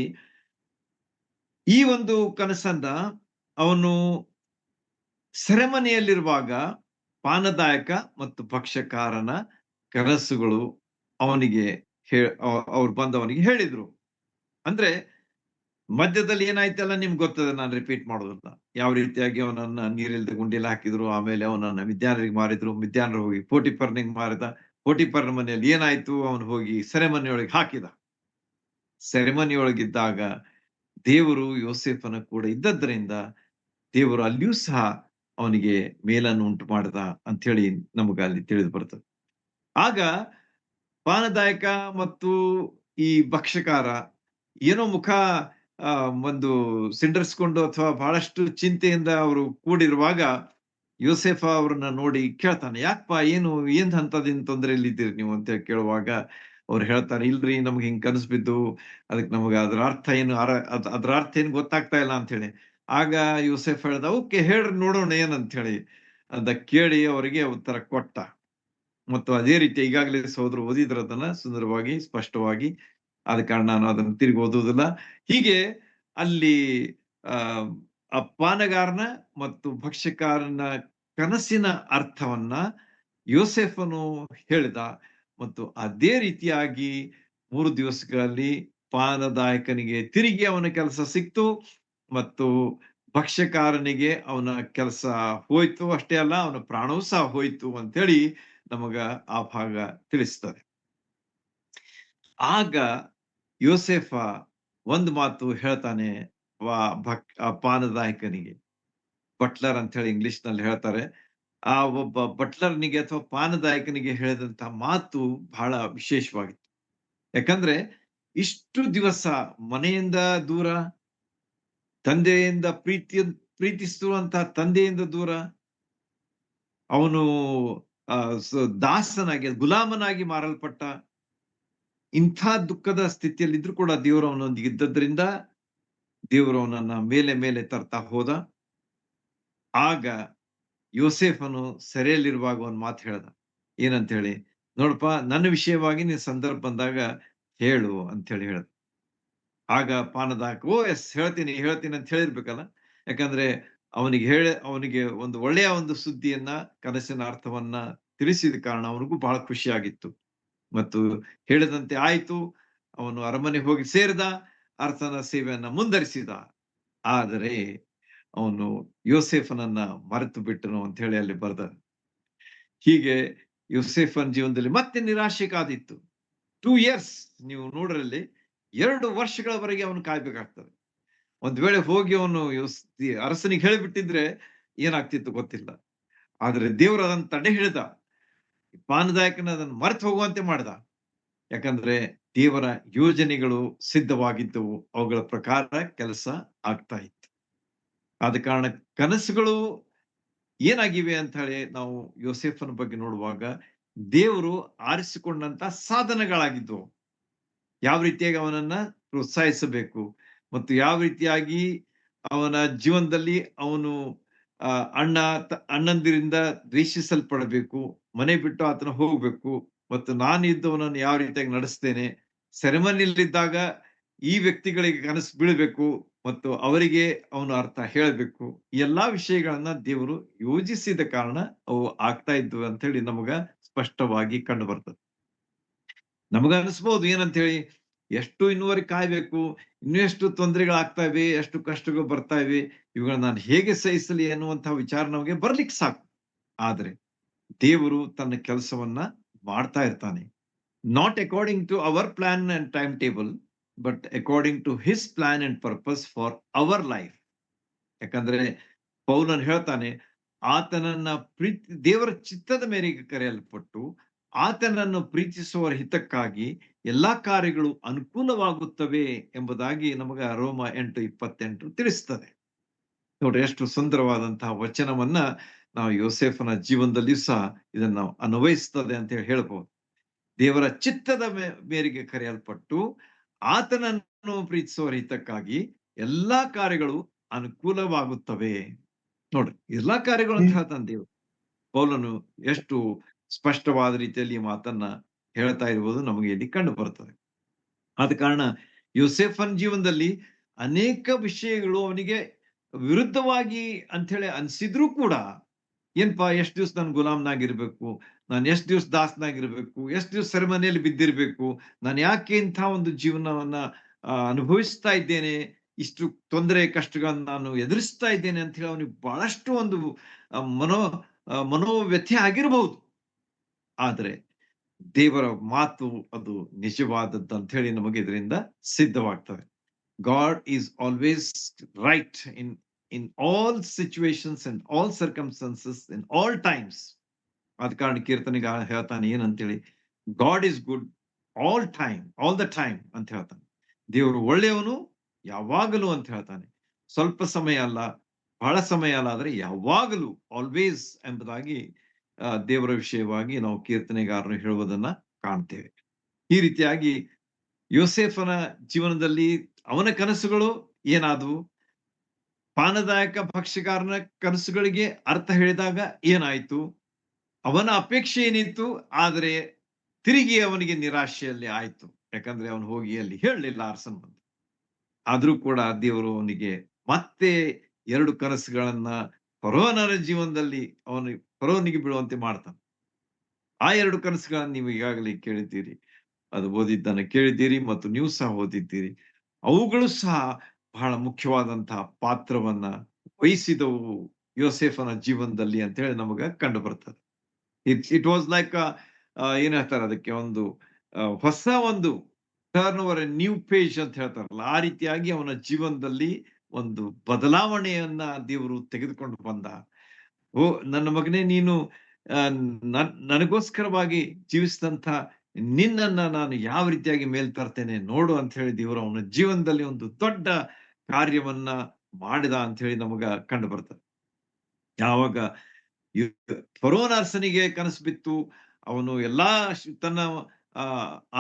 ಈ ಒಂದು ಕನಸನ್ನ ಅವನು ಸೆರೆಮನೆಯಲ್ಲಿರುವಾಗ ಪಾನದಾಯಕ ಮತ್ತು ಭಕ್ಷ್ಯಕಾರನ ಕನಸುಗಳು ಅವನಿಗೆ ಅವ್ರು ಬಂದವನಿಗೆ ಹೇಳಿದ್ರು. ಅಂದ್ರೆ ಮಧ್ಯದಲ್ಲಿ ಏನಾಯ್ತಲ್ಲ ನಿಮ್ಗೆ ಗೊತ್ತದೆ, ನಾನು ರಿಪೀಟ್ ಮಾಡೋದಿಲ್ಲ. ಯಾವ ರೀತಿಯಾಗಿ ಅವನನ್ನ ನೀರಿಲ್ದ ಗುಂಡಿಯಲ್ಲಿ ಹಾಕಿದ್ರು, ಆಮೇಲೆ ಅವನನ್ನ ಮಿದ್ಯಾನರಿಗೆ ಮಾರಿದ್ರು, ಮಿದ್ಯಾನರು ಹೋಗಿ ಪೋಟಿಫರ್ನಿಗೆ ಮಾರಿದ, ಪೋಟಿಫರ್ನ ಮನೆಯಲ್ಲಿ ಏನಾಯ್ತು, ಅವನು ಹೋಗಿ ಸೆರೆಮನೆಯೊಳಗೆ ಹಾಕಿದ. ಸೆರೆಮನೆಯೊಳಗಿದ್ದಾಗ ದೇವರು ಯೋಸೇಫನ ಕೂಡ ಇದ್ದದ್ರಿಂದ ದೇವರು ಅಲ್ಲಿಯೂ ಸಹ ಅವನಿಗೆ ಮೇಲನ್ನು ಉಂಟು ಮಾಡದ ಅಂತ ಹೇಳಿ ನಮಗ ಅಲ್ಲಿ ತಿಳಿದು ಬರ್ತದೆ. ಆಗ ಪಾನದಾಯಕ ಮತ್ತು ಈ ಭಕ್ಷ್ಯಕಾರ ಏನೋ ಮುಖ ಒಂದು ಸಿಂಡರ್ಸ್ಕೊಂಡು ಅಥವಾ ಬಹಳಷ್ಟು ಚಿಂತೆಯಿಂದ ಅವರು ಕೂಡಿರುವಾಗ ಯೋಸೇಫ ಅವ್ರನ್ನ ನೋಡಿ ಕೇಳ್ತಾನೆ, ಯಾಕಪ್ಪ ಏನ್ ಹಂತದಿಂದ ತೊಂದರೆಯಲ್ಲಿದ್ದೀರಿ ನೀವು ಅಂತ ಕೇಳುವಾಗ ಅವ್ರು ಹೇಳ್ತಾರೆ, ಇಲ್ರಿ ನಮ್ಗೆ ಹಿಂಗ್ ಕನಸು ಬಿದ್ದು ಅದಕ್ಕೆ ನಮ್ಗೆ ಅದರ ಅರ್ಥ ಏನು ಗೊತ್ತಾಗ್ತಾ ಇಲ್ಲ ಅಂತ ಹೇಳಿ. ಆಗ ಯೂಸೆಫ್ ಹೇಳ್ದ, ಓಕೆ ಹೇಳ್ರಿ ನೋಡೋಣ ಏನಂತ ಹೇಳಿ ಅಂತ ಕೇಳಿ ಅವರಿಗೆ ಉತ್ತರ ಕೊಟ್ಟ. ಮತ್ತು ಅದೇ ರೀತಿ ಈಗಾಗಲೇ ಸಹೋದರು ಓದಿದ್ರ ಅದನ್ನ ಸುಂದರವಾಗಿ ಸ್ಪಷ್ಟವಾಗಿ. ಆದ ಕಾರಣ ನಾನು ಅದನ್ನು ತಿರುಗಿ ಓದುವುದಿಲ್ಲ. ಹೀಗೆ ಅಲ್ಲಿ ಆ ಪಾನಗಾರನ ಮತ್ತು ಭಕ್ಷ್ಯಕಾರನ ಕನಸಿನ ಅರ್ಥವನ್ನ ಯೋಸೆಫನು ಹೇಳಿದ. ಮತ್ತು ಅದೇ ರೀತಿಯಾಗಿ 3 ದಿವಸಗಳಲ್ಲಿ ಪಾನದಾಯಕನಿಗೆ ತಿರುಗಿ ಅವನ ಕೆಲಸ ಸಿಕ್ತು ಮತ್ತು ಭಕ್ಷ್ಯಕಾರನಿಗೆ ಅವನ ಕೆಲಸ ಹೋಯ್ತು. ಅಷ್ಟೇ ಅಲ್ಲ, ಅವನ ಪ್ರಾಣವೂ ಸಹ ಹೋಯ್ತು ಅಂತೇಳಿ ನಮಗ ಆ ಭಾಗ ತಿಳಿಸ್ತದೆ. ಆಗ ಯೋಸೇಫ ಒಂದು ಮಾತು ಹೇಳ್ತಾನೆ, ಪಾನದಾಯಕನಿಗೆ, ಬಟ್ಲರ್ ಅಂತ ಹೇಳಿ ಇಂಗ್ಲಿಷ್ ನಲ್ಲಿ ಹೇಳ್ತಾರೆ. ಆ ಒಬ್ಬ ಬಟ್ಲರ್‌ನಿಗೆ ಅಥವಾ ಪಾನದಾಯಕನಿಗೆ ಹೇಳಿದಂತ ಮಾತು ಬಹಳ ವಿಶೇಷವಾಗಿತ್ತು. ಯಾಕಂದ್ರೆ ಇಷ್ಟು ದಿವಸ ಮನೆಯಿಂದ ದೂರ, ತಂದೆಯಿಂದ ಪ್ರೀತಿಸುವಂತಹ ತಂದೆಯಿಂದ ದೂರ, ಅವನು ಆ, ದಾಸನಾಗಿ ಗುಲಾಮನಾಗಿ ಮಾರಲ್ಪಟ್ಟ ಇಂಥ ದುಃಖದ ಸ್ಥಿತಿಯಲ್ಲಿದ್ರು ಕೂಡ ದೇವರು ಅವನೊಂದಿಗೆ ಇದ್ದದ್ರಿಂದ ದೇವರು ಅವನನ್ನ ಮೇಲೆ ಮೇಲೆ ತರ್ತಾ ಹೋದ. ಆಗ ಯೋಸೇಫನು ಸೆರೆಯಲ್ಲಿರುವಾಗ ಒಂದು ಮಾತು ಹೇಳ್ದ. ಏನಂತ ಹೇಳಿ, ನೋಡಪ್ಪ ನನ್ನ ವಿಷಯವಾಗಿ ನೀನ್ ಸಂದರ್ಭ ಬಂದಾಗ ಹೇಳು ಅಂತ ಹೇಳಿ ಹೇಳ್ದ. ಆಗ ಪಾನದಾಯಕ ಓ ಎಸ್ ಹೇಳ್ತೀನಿ ಹೇಳ್ತೀನಿ ಅಂತ ಹೇಳಿರ್ಬೇಕಲ್ಲ. ಯಾಕಂದ್ರೆ ಅವನಿಗೆ ಒಂದು ಒಳ್ಳೆಯ ಒಂದು ಸುದ್ದಿಯನ್ನ, ಕನಸಿನ ಅರ್ಥವನ್ನ ತಿಳಿಸಿದ ಕಾರಣ ಅವನಿಗೂ ಬಹಳ ಖುಷಿಯಾಗಿತ್ತು. ಮತ್ತು ಹೇಳಿದಂತೆ ಆಯ್ತು. ಅವನು ಅರಮನೆಗೆ ಹೋಗಿ ಸೇರಿದ, ಅರಸನ ಸೇವೆಯನ್ನ ಮುಂದರಿಸಿದ. ಆದರೆ ಅವನು ಯೋಸೇಫನನ್ನ ಮರೆತು ಬಿಟ್ಟನು ಅಂತ ಹೇಳಿ ಅಲ್ಲಿ ಬರ್ದ. ಹೀಗೆ ಯೋಸೇಫನ ಜೀವನದಲ್ಲಿ ಮತ್ತೆ ನಿರಾಶೆ ಕಾದಿತ್ತು. 2 ಇಯರ್ಸ್ ನೀವು ನೋಡ್ರಲ್ಲಿ 2 ವರ್ಷಗಳವರೆಗೆ ಅವನು ಕಾಯ್ಬೇಕಾಗ್ತದೆ. ಒಂದ್ ವೇಳೆ ಹೋಗಿ ಅವನು ಅರಸನಿಗೆ ಹೇಳಿಬಿಟ್ಟಿದ್ರೆ ಏನಾಗ್ತಿತ್ತು ಗೊತ್ತಿಲ್ಲ. ಆದ್ರೆ ದೇವರು ಅದನ್ನು ತಡೆ ಹಿಡಿದ. ಪಾನದಾಯಕನ ಅದನ್ನು ಮರೆತು ಹೋಗುವಂತೆ ಮಾಡ್ದ. ಯಾಕಂದ್ರೆ ದೇವರ ಯೋಜನೆಗಳು ಸಿದ್ಧವಾಗಿದ್ದವು, ಅವುಗಳ ಪ್ರಕಾರ ಕೆಲಸ ಆಗ್ತಾ ಇತ್ತು. ಆದ ಕಾರಣ ಕನಸುಗಳು ಏನಾಗಿವೆ ಅಂತ ಹೇಳಿ ನಾವು ಯೋಸೇಫನ ಬಗ್ಗೆ ನೋಡುವಾಗ ದೇವರು ಆರಿಸಿಕೊಂಡಂತ ಸಾಧನಗಳಾಗಿದ್ದವು. ಯಾವ ರೀತಿಯಾಗಿ ಅವನನ್ನ ಪ್ರೋತ್ಸಾಹಿಸಬೇಕು ಮತ್ತು ಯಾವ ರೀತಿಯಾಗಿ ಅವನ ಜೀವನದಲ್ಲಿ ಅವನು ಅಣ್ಣಂದಿರಿಂದ ದ್ವೇಷಿಸಲ್ಪಡಬೇಕು, ಮನೆ ಬಿಟ್ಟು ಆತನ ಹೋಗ್ಬೇಕು, ಮತ್ತು ನಾನಿದ್ದವನನ್ನು ಯಾವ ರೀತಿಯಾಗಿ ನಡೆಸ್ತೇನೆ, ಸೆರೆಮನಿಯಲ್ಲಿದ್ದಾಗ ಈ ವ್ಯಕ್ತಿಗಳಿಗೆ ಕನಸು ಬೀಳಬೇಕು ಮತ್ತು ಅವರಿಗೆ ಅವನು ಅರ್ಥ ಹೇಳಬೇಕು. ಈ ಎಲ್ಲಾ ವಿಷಯಗಳನ್ನ ದೇವರು ಯೋಜಿಸಿದ ಕಾರಣ ಅವು ಆಗ್ತಾ ಇದ್ವು ಅಂತ ಹೇಳಿ ನಮಗ ಸ್ಪಷ್ಟವಾಗಿ ಕಂಡು ಬರ್ತದೆ. ನಮಗ ಅನಿಸ್ಬಹುದು ಏನಂತ ಹೇಳಿ, ಎಷ್ಟು ಇನ್ನುವರೆಗೆ ಕಾಯ್ಬೇಕು, ಇನ್ನೂ ಎಷ್ಟು ತೊಂದರೆಗಳಾಗ್ತಾ ಇವೆ, ಎಷ್ಟು ಕಷ್ಟಗಳು ಬರ್ತಾ ಇವೆ, ಇವುಗಳನ್ನ ನಾನು ಹೇಗೆ ಸಹಿಸಲಿ ಅನ್ನುವಂತಹ ವಿಚಾರ ನಮಗೆ ಬರ್ಲಿಕ್ಕೆ ಸಾಕು. ಆದ್ರೆ ದೇವರು ತನ್ನ ಕೆಲಸವನ್ನ ಮಾಡ್ತಾ ಇರ್ತಾನೆ. Not according to our plan and time table, but according to his plan and purpose for our life. ಯಾಕಂದ್ರೆ ಪೌಲನು ಹೇಳ್ತಾನೆ, ಆತನನ್ನ ದೇವರ ಚಿತ್ತದ ಮೇರೆಗೆ ಕರೆಯಲ್ಪಟ್ಟು ಆತನನ್ನು ಪ್ರೀತಿಸುವವರ ಹಿತಕ್ಕಾಗಿ ಎಲ್ಲಾ ಕಾರ್ಯಗಳು ಅನುಕೂಲವಾಗುತ್ತವೆ ಎಂಬುದಾಗಿ ನಮಗ ರೋಮ 8:28 ತಿಳಿಸ್ತದೆ. ನೋಡ್ರಿ, ಎಷ್ಟು ಸುಂದರವಾದಂತಹ ವಚನವನ್ನ ನಾವು ಯೋಸೇಫನ ಜೀವನದಲ್ಲಿ ಸಹ ಇದನ್ನ ಅನ್ವಯಿಸ್ತದೆ ಅಂತ ಹೇಳಿ ಹೇಳ್ಬಹುದು. ದೇವರ ಚಿತ್ತದ ಮೇರೆಗೆ ಕರೆಯಲ್ಪಟ್ಟು ಆತನನ್ನು ಪ್ರೀತಿಸುವವರ ಹಿತಕ್ಕಾಗಿ ಎಲ್ಲಾ ಕಾರ್ಯಗಳು ಅನುಕೂಲವಾಗುತ್ತವೆ. ನೋಡ್ರಿ, ಎಲ್ಲಾ ಕಾರ್ಯಗಳು ಅಂತ ಹೇಳ್ತಾನೆ ದೇವರು. ಪೌಲನು ಎಷ್ಟು ಸ್ಪಷ್ಟವಾದ ರೀತಿಯಲ್ಲಿ ಈ ಮಾತನ್ನ ಹೇಳ್ತಾ ಇರುವುದು ನಮಗೆ ಇಲ್ಲಿ ಕಂಡು ಬರ್ತದೆ. ಆದ ಕಾರಣ ಯೋಸೇಫನ್ ಜೀವನದಲ್ಲಿ ಅನೇಕ ವಿಷಯಗಳು ಅವನಿಗೆ ವಿರುದ್ಧವಾಗಿ ಅಂತ ಹೇಳಿ ಅನ್ಸಿದ್ರು ಕೂಡ, ಏನ್ಪಾ ಎಷ್ಟ್ ದಿವ್ಸ ನಾನು ಗುಲಾಮ್ನಾಗಿರ್ಬೇಕು, ನಾನು ಎಷ್ಟ್ ದಿವ್ಸ ದಾಸನಾಗಿರ್ಬೇಕು, ಎಷ್ಟ್ ದಿವ್ಸ ಸೆರೆಮನೆಯಲ್ಲಿ ಬಿದ್ದಿರ್ಬೇಕು, ನಾನು ಯಾಕೆ ಇಂಥ ಒಂದು ಜೀವನವನ್ನ ಅನುಭವಿಸ್ತಾ ಇದ್ದೇನೆ, ಇಷ್ಟು ತೊಂದರೆ ಕಷ್ಟಗಳನ್ನ ನಾನು ಎದುರಿಸ್ತಾ ಇದ್ದೇನೆ ಅಂತ ಹೇಳಿ ಅವನಿಗೆ ಬಹಳಷ್ಟು ಒಂದು ಮನೋವ್ಯಥೆ ಆಗಿರಬಹುದು. ಆದ್ರೆ ದೇವರ ಮಾತು ಅದು ನಿಜವಾದದ್ದು ಅಂತ ಹೇಳಿ ನಮಗೆ ಇದರಿಂದ ಸಿದ್ಧವಾಗ್ತದೆ. God is always right in all situations and all circumstances in all times. ಆದ ಕಾರಣ ಕೀರ್ತನೆಗ ಹೇಳ್ತಾನೆ ಏನಂತೇಳಿ, God is good all the time ಅಂತ ಹೇಳ್ತಾನೆ. ದೇವರು ಒಳ್ಳೆಯವನು ಯಾವಾಗಲೂ ಅಂತ ಹೇಳ್ತಾನೆ. ಸ್ವಲ್ಪ ಸಮಯ ಅಲ್ಲ, ಬಹಳ ಸಮಯ ಅಲ್ಲ, ಆದ್ರೆ ಯಾವಾಗಲೂ, ಆಲ್ವೇಸ್ ಎಂಬುದಾಗಿ ದೇವರ ವಿಷಯವಾಗಿ ನಾವು ಕೀರ್ತನೆಗಾರರು ಹೇಳುವುದನ್ನ ಕಾಣ್ತೇವೆ. ಈ ರೀತಿಯಾಗಿ ಯೋಸೇಫನ ಜೀವನದಲ್ಲಿ ಅವನ ಕನಸುಗಳು ಏನಾದವು, ಪಾನದಾಯಕ ಭಕ್ಷ್ಯಗಾರನ ಕನಸುಗಳಿಗೆ ಅರ್ಥ ಹೇಳಿದಾಗ ಏನಾಯ್ತು, ಅವನ ಅಪೇಕ್ಷೆ ಏನಿತ್ತು, ಆದರೆ ತಿರುಗಿ ಅವನಿಗೆ ನಿರಾಶೆಯಲ್ಲಿ ಆಯ್ತು. ಯಾಕಂದ್ರೆ ಅವನು ಹೋಗಿ ಅಲ್ಲಿ ಹೇಳಲಿಲ್ಲ ಅರಸನ್ ಬಂದು. ಆದ್ರೂ ಕೂಡ ದೇವರು ಅವನಿಗೆ ಮತ್ತೆ 2 ಕನಸುಗಳನ್ನ ಫರೋಹನ ಜೀವನದಲ್ಲಿ ಫರೋಹನಿಗೆ ಬೀಳುವಂತೆ ಮಾಡ್ತಾನೆ. ಆ 2 ಕನಸುಗಳನ್ನ ನೀವು ಈಗಾಗಲೇ ಕೇಳಿದ್ದೀರಿ, ಅದು ಓದಿದ್ದನ್ನ ಕೇಳಿದ್ದೀರಿ ಮತ್ತು ನೀವು ಸಹ ಓದಿದ್ದೀರಿ. ಅವುಗಳು ಸಹ ಬಹಳ ಮುಖ್ಯವಾದಂತಹ ಪಾತ್ರವನ್ನ ವಹಿಸಿದವು ಯೋಸೇಫನ ಜೀವನದಲ್ಲಿ ಅಂತ ಹೇಳಿ ನಮಗ ಕಂಡು ಬರ್ತದೆ. ಇಟ್ ವಾಸ್ ಲೈಕ್ ಏನ್ ಹೇಳ್ತಾರೆ ಅದಕ್ಕೆ, ಒಂದು ಹೊಸ ಒಂದು ಟರ್ನ್ ಓವರ್, ನ್ಯೂ ಪೇಜ್ ಅಂತ ಹೇಳ್ತಾರಲ್ಲ, ಆ ರೀತಿಯಾಗಿ ಅವನ ಜೀವನದಲ್ಲಿ ಒಂದು ಬದಲಾವಣೆಯನ್ನ ದೇವರು ತೆಗೆದುಕೊಂಡು ಬಂದ. ಓ ನನ್ನ ಮಗನೇ, ನೀನು ನನಗೋಸ್ಕರವಾಗಿ ಜೀವಿಸಿದಂತ ನಿನ್ನನ್ನ ನಾನು ಯಾವ ರೀತಿಯಾಗಿ ಮೇಲ್ ತರ್ತೇನೆ ನೋಡು ಅಂತ ಹೇಳಿ ದೇವರು ಅವನ ಜೀವನದಲ್ಲಿ ಒಂದು ದೊಡ್ಡ ಕಾರ್ಯವನ್ನ ಮಾಡಿದ ಅಂತ ಹೇಳಿ ನಮಗ ಕಂಡು ಬರ್ತದೆ. ಯಾವಾಗ ಫರೋನ ಅರಸನಿಗೆ ಕನಸು ಬಿತ್ತು, ಅವನು ಎಲ್ಲಾ ತನ್ನ ಆ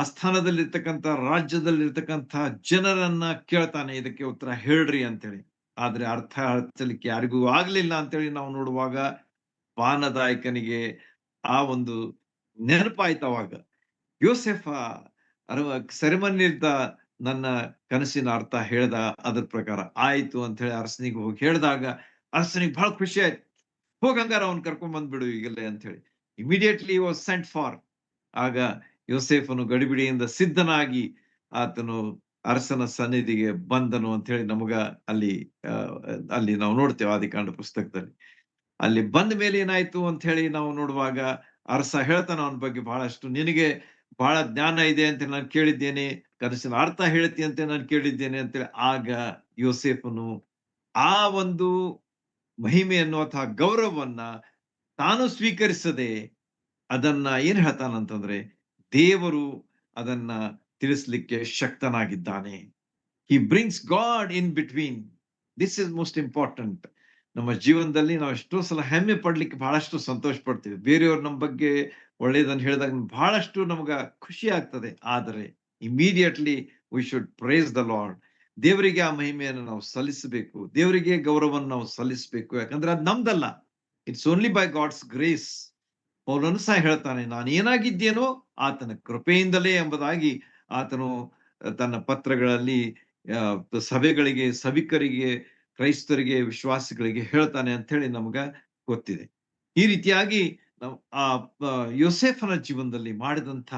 ಆಸ್ಥಾನದಲ್ಲಿರ್ತಕ್ಕಂಥ ರಾಜ್ಯದಲ್ಲಿರ್ತಕ್ಕಂಥ ಜನರನ್ನ ಕೇಳ್ತಾನೆ, ಇದಕ್ಕೆ ಉತ್ತರ ಹೇಳ್ರಿ ಅಂತೇಳಿ. ಆದ್ರೆ ಅರ್ಥ ಹಚ್ಚಲಿಕ್ಕೆ ಯಾರಿಗೂ ಆಗ್ಲಿಲ್ಲ ಅಂತೇಳಿ ನಾವು ನೋಡುವಾಗ ಪಾನದಾಯಕನಿಗೆ ಆ ಒಂದು ನೆನಪಾಯ್ತು. ಅವಾಗ ಯೋಸೆಫ ಸೆರೆಮನಿಲಿದ್ದ ನನ್ನ ಕನಸಿನ ಅರ್ಥ ಹೇಳ್ದ, ಅದ್ರ ಪ್ರಕಾರ ಆಯ್ತು ಅಂತ ಹೇಳಿ ಅರಸನಿಗೆ ಹೋಗಿ ಹೇಳಿದಾಗ ಅರಸನಿಗೆ ಬಹಳ ಖುಷಿ ಆಯ್ತು. ಹೋಗಂಗಾರ ಅವ್ನ್ ಕರ್ಕೊಂಡ್ ಬಂದ್ಬಿಡು ಈಗಲೇ ಅಂತ ಹೇಳಿ. Immediately was scent for. ಆಗ ಯೋಸೇಫನು ಗಡಿಬಿಡಿಯಿಂದ ಸಿದ್ಧನಾಗಿ ಆತನು ಅರಸನ ಸನ್ನಿಧಿಗೆ ಬಂದನು ಅಂತ ಹೇಳಿ ನಮಗ ಅಲ್ಲಿ ಅಲ್ಲಿ ನಾವು ನೋಡ್ತೇವೆ ಆದಿಕಾಂಡ ಪುಸ್ತಕದಲ್ಲಿ. ಅಲ್ಲಿ ಬಂದ ಮೇಲೆ ಏನಾಯ್ತು ಅಂತ ಹೇಳಿ ನಾವು ನೋಡುವಾಗ ಅರಸ ಹೇಳ್ತಾನ ಅವನ ಬಗ್ಗೆ ಬಹಳಷ್ಟು, ನಿನಗೆ ಬಹಳ ಜ್ಞಾನ ಇದೆ ಅಂತ ನಾನು ಕೇಳಿದ್ದೇನೆ, ಕನಸಿನ ಅರ್ಥ ಹೇಳ್ತಿ ಅಂತ ನಾನು ಕೇಳಿದ್ದೇನೆ ಅಂತೇಳಿ. ಆಗ ಯೋಸೇಫನು ಆ ಒಂದು ಮಹಿಮೆಯನ್ನು ಅಥವಾ ಗೌರವವನ್ನ ತಾನು ಸ್ವೀಕರಿಸದೆ ಅದನ್ನ ಏನ್ ಹೇಳ್ತಾನಂತಂದ್ರೆ, ದೇವರು ಅದನ್ನ ತಿಳಿಸ್ಲಿಕ್ಕೆ ಶಕ್ತನಾಗಿದ್ದಾನೆ. He brings God in between. This is most important. ನಮ್ಮ ಜೀವನದಲ್ಲಿ ನಾವು ಎಷ್ಟೋ ಸಲ ಹೆಮ್ಮೆ ಪಡ್ಲಿಕ್ಕೆ ಬಹಳಷ್ಟು ಸಂತೋಷ ಪಡ್ತೀವಿ. ಬೇರೆಯವ್ರು ನಮ್ಮ ಬಗ್ಗೆ ಒಳ್ಳೇದನ್ನು ಹೇಳಿದಾಗ ಬಹಳಷ್ಟು ನಮಗ ಖುಷಿ ಆಗ್ತದೆ. ಆದರೆ immediately we should praise the lord. ದೇವರಿಗೆ ಆ ಮಹಿಮೆಯನ್ನು ನಾವು ಸಲ್ಲಿಸಬೇಕು, ದೇವರಿಗೆ ಗೌರವವನ್ನು ನಾವು ಸಲ್ಲಿಸಬೇಕು. ಯಾಕಂದ್ರೆ ಅದು ನಮ್ದಲ್ಲ, it's only by God's grace. ಪೌಲನು ಸಹ ಹೇಳ್ತಾನೆ, ನಾನು ಏನಾಗಿದ್ದೇನೋ ಆತನ ಕೃಪೆಯಿಂದಲೇ ಎಂಬುದಾಗಿ ಆತನು ತನ್ನ ಪತ್ರಗಳಲ್ಲಿ ಸಭೆಗಳಿಗೆ, ಸಭಿಕರಿಗೆ, ಕ್ರೈಸ್ತರಿಗೆ, ವಿಶ್ವಾಸಿಗಳಿಗೆ ಹೇಳ್ತಾನೆ ಅಂತ ಹೇಳಿ ನಮ್ಗ ಗೊತ್ತಿದೆ. ಈ ರೀತಿಯಾಗಿ ನಾವು ಯೋಸೇಫನ ಜೀವನದಲ್ಲಿ ಮಾಡಿದಂತ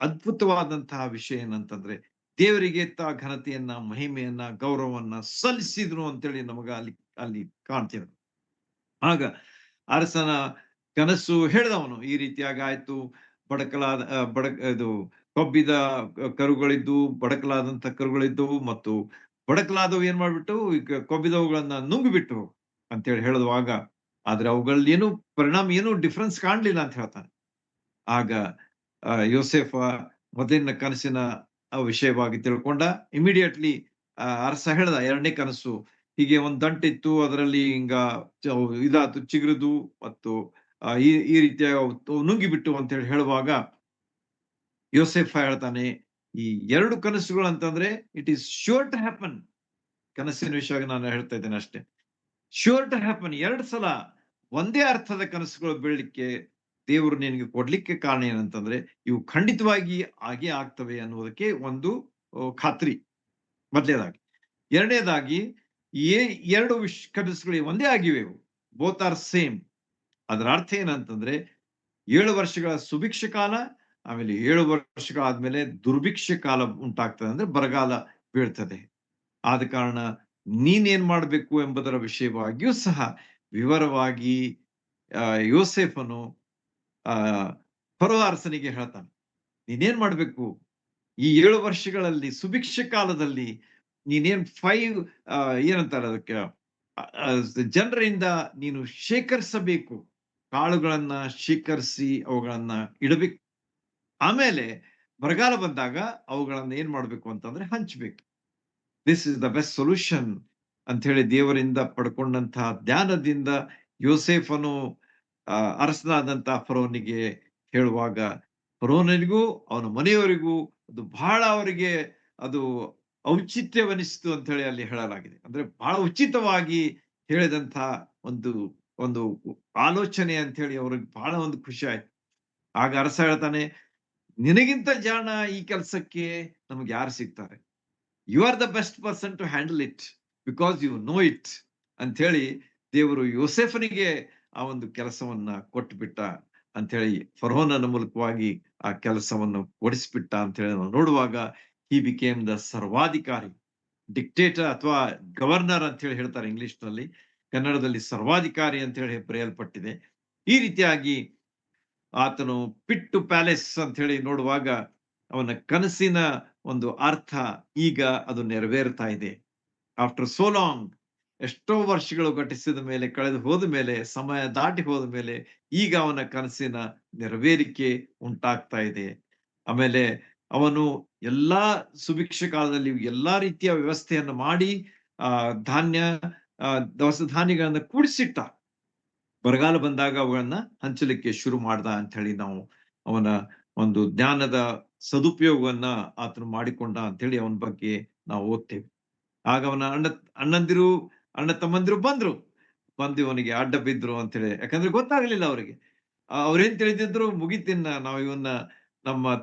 ಅದ್ಭುತವಾದಂತಹ ವಿಷಯ ಏನಂತಂದ್ರೆ, ದೇವರಿಗೆ ಘನತೆಯನ್ನ, ಮಹಿಮೆಯನ್ನ, ಗೌರವವನ್ನ ಸಲ್ಲಿಸಿದ್ರು ಅಂತೇಳಿ ನಮಗ ಅಲ್ಲಿ ಅಲ್ಲಿ ಕಾಣ್ತೀವಿ. ಆಗ ಅರಸನ ಕನಸು ಹೇಳಿದವನು ಈ ರೀತಿಯಾಗಿ ಆಯ್ತು. ಬಡಕಲಾದ ಇದು ಕೊಬ್ಬಿದ ಕರುಗಳಿದ್ದು, ಬಡಕಲಾದಂತ ಕರುಗಳಿದ್ದವು, ಮತ್ತು ಬಡಕಲಾದವು ಏನ್ ಮಾಡ್ಬಿಟ್ಟು ಈಗ ಕೊಬ್ಬಿದವುಗಳನ್ನ ನುಂಗಿಬಿಟ್ಟು ಅಂತೇಳಿ ಹೇಳಿದುವಾಗ, ಆದ್ರೆ ಅವುಗಳಲ್ಲಿ ಏನು ಪರಿಣಾಮ, ಏನು ಡಿಫ್ರೆನ್ಸ್ ಕಾಣ್ಲಿಲ್ಲ ಅಂತ ಹೇಳ್ತಾನೆ. ಆಗ ಯೋಸೇಫ ಮೊದಲಿನ ಕನಸಿನ ವಿಷಯವಾಗಿ ತಿಳ್ಕೊಂಡ. ಇಮಿಡಿಯೇಟ್ಲಿ ಅರಸ ಹೇಳ್ದ ಎರಡನೇ ಕನಸು, ಹೀಗೆ ಒಂದ್ ದಂಟಿತ್ತು, ಅದರಲ್ಲಿ ಹಿಂಗ ಇದಾತು, ಚಿಗುರಿದು ಮತ್ತು ಈ ರೀತಿಯ ನುಂಗಿಬಿಟ್ಟು ಅಂತ ಹೇಳಿ ಹೇಳುವಾಗ ಯೋಸೆಫ ಹೇಳ್ತಾನೆ, ಈ ಎರಡು ಕನಸುಗಳು ಅಂತಂದ್ರೆ it is sure to happen. ಕನಸಿನ ವಿಷಯವಾಗಿ ನಾನು ಹೇಳ್ತಾ ಇದ್ದೇನೆ ಅಷ್ಟೇ. ಶ್ಯೂರ್ ಟು ಹ್ಯಾಪನ್, ಎರಡು ಸಲ ಒಂದೇ ಅರ್ಥದ ಕನಸುಗಳು ಬೀಳಲಿಕ್ಕೆ ದೇವರು ನಿನಗೆ ಕೊಡ್ಲಿಕ್ಕೆ ಕಾರಣ ಏನಂತಂದ್ರೆ, ಇವು ಖಂಡಿತವಾಗಿ ಆಗೇ ಆಗ್ತವೆ ಅನ್ನುವುದಕ್ಕೆ ಒಂದು ಖಾತ್ರಿ, ಮೊದಲನೇದಾಗಿ. ಎರಡನೇದಾಗಿ ಎರಡು ಕನಸುಗಳು ಒಂದೇ ಆಗಿವೆ, ಬೋತ್ ಆರ್ ಸೇಮ್. ಅದರ ಅರ್ಥ ಏನಂತಂದ್ರೆ, 7 ವರ್ಷಗಳ ಸುಭಿಕ್ಷ ಕಾಲ, ಆಮೇಲೆ 7 ವರ್ಷಗಳಾದ್ಮೇಲೆ ದುರ್ಭಿಕ್ಷ ಕಾಲ ಉಂಟಾಗ್ತದೆ, ಅಂದ್ರೆ ಬರಗಾಲ ಬೀಳ್ತದೆ. ಆದ ಕಾರಣ ನೀನೇನ್ ಮಾಡ್ಬೇಕು ಎಂಬುದರ ವಿಷಯವಾಗಿಯೂ ಸಹ ವಿವರವಾಗಿ ಯೋಸೇಫನು ಫರೋ ಅರಸನಿಗೆ ಹೇಳ್ತಾನೆ. ನೀನೇನ್ ಮಾಡ್ಬೇಕು, ಈ 7 ವರ್ಷಗಳಲ್ಲಿ ಸುಭಿಕ್ಷ ಕಾಲದಲ್ಲಿ ನೀನೇನ್ ಏನಂತಾರೆ ಅದಕ್ಕೆ, ಜನರಿಂದ ನೀನು ಶೇಖರಿಸಬೇಕು, ಕಾಳುಗಳನ್ನ ಶೇಖರಿಸಿ ಅವುಗಳನ್ನ ಇಡಬೇಕು. ಆಮೇಲೆ ಬರಗಾಲ ಬಂದಾಗ ಅವುಗಳನ್ನ ಏನ್ ಮಾಡ್ಬೇಕು ಅಂತಂದ್ರೆ ಹಂಚ್ಬೇಕು. This is the best solution ಅಂತ ಹೇಳಿ ದೇವರಿಂದ ಪಡ್ಕೊಂಡಂತಹ ಜ್ಞಾನದಿಂದ ಯೋಸೇಫನು ಅರಸನಾದಂತಹ ಫರೋನಿಗೆ ಹೇಳುವಾಗ, ಫರೋನಿಗೂ ಅವನ ಮನೆಯವರಿಗೂ ಅದು ಬಹಳ ಅವರಿಗೆ ಅದು ಔಚಿತ್ಯವನಿಸ್ತು ಅಂತ ಹೇಳಿ ಅಲ್ಲಿ ಹೇಳಲಾಗಿದೆ. ಅಂದ್ರೆ ಬಹಳ ಉಚಿತವಾಗಿ ಹೇಳಿದಂತ ಒಂದು ಒಂದು ಆಲೋಚನೆ ಅಂತ ಹೇಳಿ ಅವ್ರಿಗೆ ಬಹಳ ಒಂದು ಖುಷಿ ಆಯ್ತು. ಆಗ ಅರಸ ಹೇಳ್ತಾನೆ, ನಿನಗಿಂತ ಜಾಣ ಈ ಕೆಲಸಕ್ಕೆ ನಮ್ಗೆ ಯಾರು ಸಿಗ್ತಾರೆ? You are the best person to handle it because you know it ಅಂತ ಹೇಳಿ ದೇವರು ಯೋಸೆಫನಿಗೆ ಆ ಒಂದು ಕೆಲಸವನ್ನ ಕೊಟ್ಟುಬಿಟ್ಟ ಅಂತ ಹೇಳಿ, ಫರೋಹನನ ಮೂಲಕವಾಗಿ ಆ ಕೆಲಸವನ್ನು ಕೊಡಿಸ್ಬಿಟ್ಟ ಅಂತ ಹೇಳಿ ನಾವು ನೋಡುವಾಗ, ಹಿ ಬಿಕೇಮ್ ದ ಸರ್ವಾಧಿಕಾರಿ, ಡಿಕ್ಟೇಟರ್ ಅಥವಾ ಗವರ್ನರ್ ಅಂತ ಹೇಳಿ ಹೇಳ್ತಾರೆ ಇಂಗ್ಲಿಷ್ ನಲ್ಲಿ. ಕನ್ನಡದಲ್ಲಿ ಸರ್ವಾಧಿಕಾರಿ ಅಂತ ಹೇಳಿ ಬರೆಯಲ್ಪಟ್ಟಿದೆ. ಈ ರೀತಿಯಾಗಿ ಆತನು ಪಿಟ್ಟು ಪ್ಯಾಲೇಸ್ ಅಂತ ಹೇಳಿ ನೋಡುವಾಗ, ಅವನ ಕನಸಿನ ಒಂದು ಅರ್ಥ ಈಗ ಅದು ನೆರವೇರ್ತಾ ಇದೆ. ಆಫ್ಟರ್ ಸೋ ಲಾಂಗ್, ಎಷ್ಟೋ ವರ್ಷಗಳು ಘಟಿಸಿದ ಮೇಲೆ, ಕಳೆದು ಹೋದ ಮೇಲೆ, ಸಮಯ ದಾಟಿ ಹೋದ ಮೇಲೆ, ಈಗ ಅವನ ಕನಸಿನ ನೆರವೇರಿಕೆ ಉಂಟಾಗ್ತಾ ಇದೆ. ಆಮೇಲೆ ಅವನು ಎಲ್ಲಾ ಸುಭಿಕ್ಷ ಕಾಲದಲ್ಲಿ ಎಲ್ಲಾ ರೀತಿಯ ವ್ಯವಸ್ಥೆಯನ್ನು ಮಾಡಿ, ಆ ಧಾನ್ಯ, ದವಸ ಧಾನ್ಯಗಳನ್ನ ಕೂಡಿಸಿಟ್ಟ. ಬರಗಾಲ ಬಂದಾಗ ಅವುಗಳನ್ನ ಹಂಚಲಿಕ್ಕೆ ಶುರು ಮಾಡ್ದ ಅಂತ ಹೇಳಿ ನಾವು ಅವನ ಒಂದು ಜ್ಞಾನದ ಸದುಪಯೋಗವನ್ನ ಆತನು ಮಾಡಿಕೊಂಡ ಅಂತ ಹೇಳಿ ಅವನ ಬಗ್ಗೆ ನಾವು ಓದ್ತೇವೆ. ಆಗ ಅವನ ಅಣ್ಣಂದಿರು, ಅಣ್ಣ ತಮ್ಮಂದಿರು ಬಂದ್ರು. ಬಂದು ಇವನಿಗೆ ಅಡ್ಡ ಬಿದ್ರು ಅಂತ ಹೇಳಿ. ಯಾಕಂದ್ರೆ ಗೊತ್ತಾಗ್ಲಿಲ್ಲ ಅವರಿಗೆ. ಅವ್ರೇನ್ ತಿಳಿದಿದ್ರು, ಮುಗಿತಿನ್ನ ನಾವು ಇವನ್ನ ನಮ್ಮ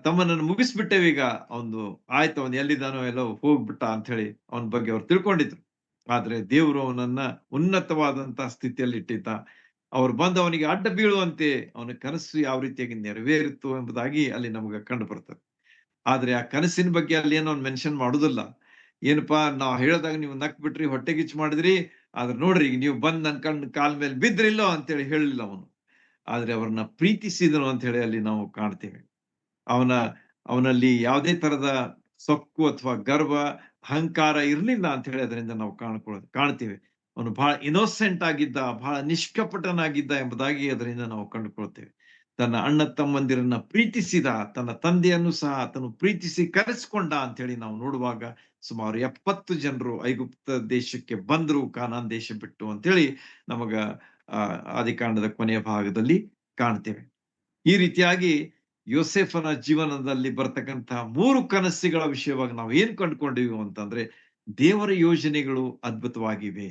ತಮ್ಮನನ್ನು ಮುಗಿಸ್ಬಿಟ್ಟೇವೀಗ. ಅವ್ನು ಆಯ್ತು, ಅವನು ಎಲ್ಲಿದ್ದಾನೋ ಎಲ್ಲೋ ಹೋಗ್ಬಿಟ್ಟ ಅಂತ ಹೇಳಿ ಅವನ ಬಗ್ಗೆ ಅವ್ರು ತಿಳ್ಕೊಂಡಿದ್ರು. ಆದ್ರೆ ದೇವರು ಅವನನ್ನ ಉನ್ನತವಾದಂತಹ ಸ್ಥಿತಿಯಲ್ಲಿ ಇಟ್ಟಿದ್ದ. ಅವ್ರು ಬಂದು ಅವನಿಗೆ ಅಡ್ಡ ಬೀಳುವಂತೆ ಅವನ ಕನಸು ಯಾವ ರೀತಿಯಾಗಿ ನೆರವೇರಿತ್ತು ಎಂಬುದಾಗಿ ಅಲ್ಲಿ ನಮಗೆ ಕಂಡು ಬರ್ತದೆ. ಆದ್ರೆ ಆ ಕನಸಿನ ಬಗ್ಗೆ ಅಲ್ಲಿ ಏನೋ ಮೆನ್ಷನ್ ಮಾಡುದಿಲ್ಲ. ಏನಪ್ಪಾ ನಾವ್ ಹೇಳ್ದಾಗ ನೀವು ನಕ್ ಬಿಟ್ರಿ, ಹೊಟ್ಟೆಗಿಚ್ಚು ಮಾಡಿದ್ರಿ, ಆದ್ರೆ ನೋಡ್ರಿ ಈಗ ನೀವು ಬಂದ್ ನನ್ ಕಾಲ್ ಮೇಲೆ ಬಿದ್ರಿಲ್ಲೋ ಅಂತೇಳಿ ಹೇಳಲಿಲ್ಲ ಅವನು. ಆದ್ರೆ ಅವ್ರನ್ನ ಪ್ರೀತಿಸಿದನು ಅಂತ ಹೇಳಿ ಅಲ್ಲಿ ನಾವು ಕಾಣ್ತೇವೆ. ಅವನ ಅವನಲ್ಲಿ ಯಾವುದೇ ತರದ ಸೊಕ್ಕು ಅಥವಾ ಗರ್ವ, ಅಹಂಕಾರ ಇರ್ಲಿಲ್ಲ ಅಂತ ಹೇಳಿ ಅದರಿಂದ ನಾವು ಕಾಣ್ತೇವೆ. ಅವನು ಬಹಳ ಇನ್ನೋಸೆಂಟ್ ಆಗಿದ್ದ, ಬಹಳ ನಿಷ್ಕಪಟನಾಗಿದ್ದ ಎಂಬುದಾಗಿ ಅದರಿಂದ ನಾವು ಕಂಡುಕೊಳ್ತೇವೆ. ತನ್ನ ಅಣ್ಣ ತಮ್ಮಂದಿರನ್ನ ಪ್ರೀತಿಸಿದ, ತನ್ನ ತಂದೆಯನ್ನು ಸಹ ಆತನು ಪ್ರೀತಿಸಿ ಕರೆಸಿಕೊಂಡ ಅಂತ ಹೇಳಿ ನಾವು ನೋಡುವಾಗ, ಸುಮಾರು 70 ಜನರು ಐಗುಪ್ತ ದೇಶಕ್ಕೆ ಬಂದ್ರು, ಕಾನಾನ್ ದೇಶ ಬಿಟ್ಟು ಅಂತ ಹೇಳಿ ನಮಗ ಆದಿಕಾಂಡದ ಕೊನೆಯ ಭಾಗದಲ್ಲಿ ಕಾಣ್ತೇವೆ. ಈ ರೀತಿಯಾಗಿ ಯೋಸೇಫನ ಜೀವನದಲ್ಲಿ ಬರ್ತಕ್ಕಂತಹ 3 ಕನಸುಗಳ ವಿಷಯವಾಗಿ ನಾವು ಏನ್ ಕಂಡುಕೊಂಡಿವಿ ಅಂತಂದ್ರೆ, ದೇವರ ಯೋಜನೆಗಳು ಅದ್ಭುತವಾಗಿವೆ.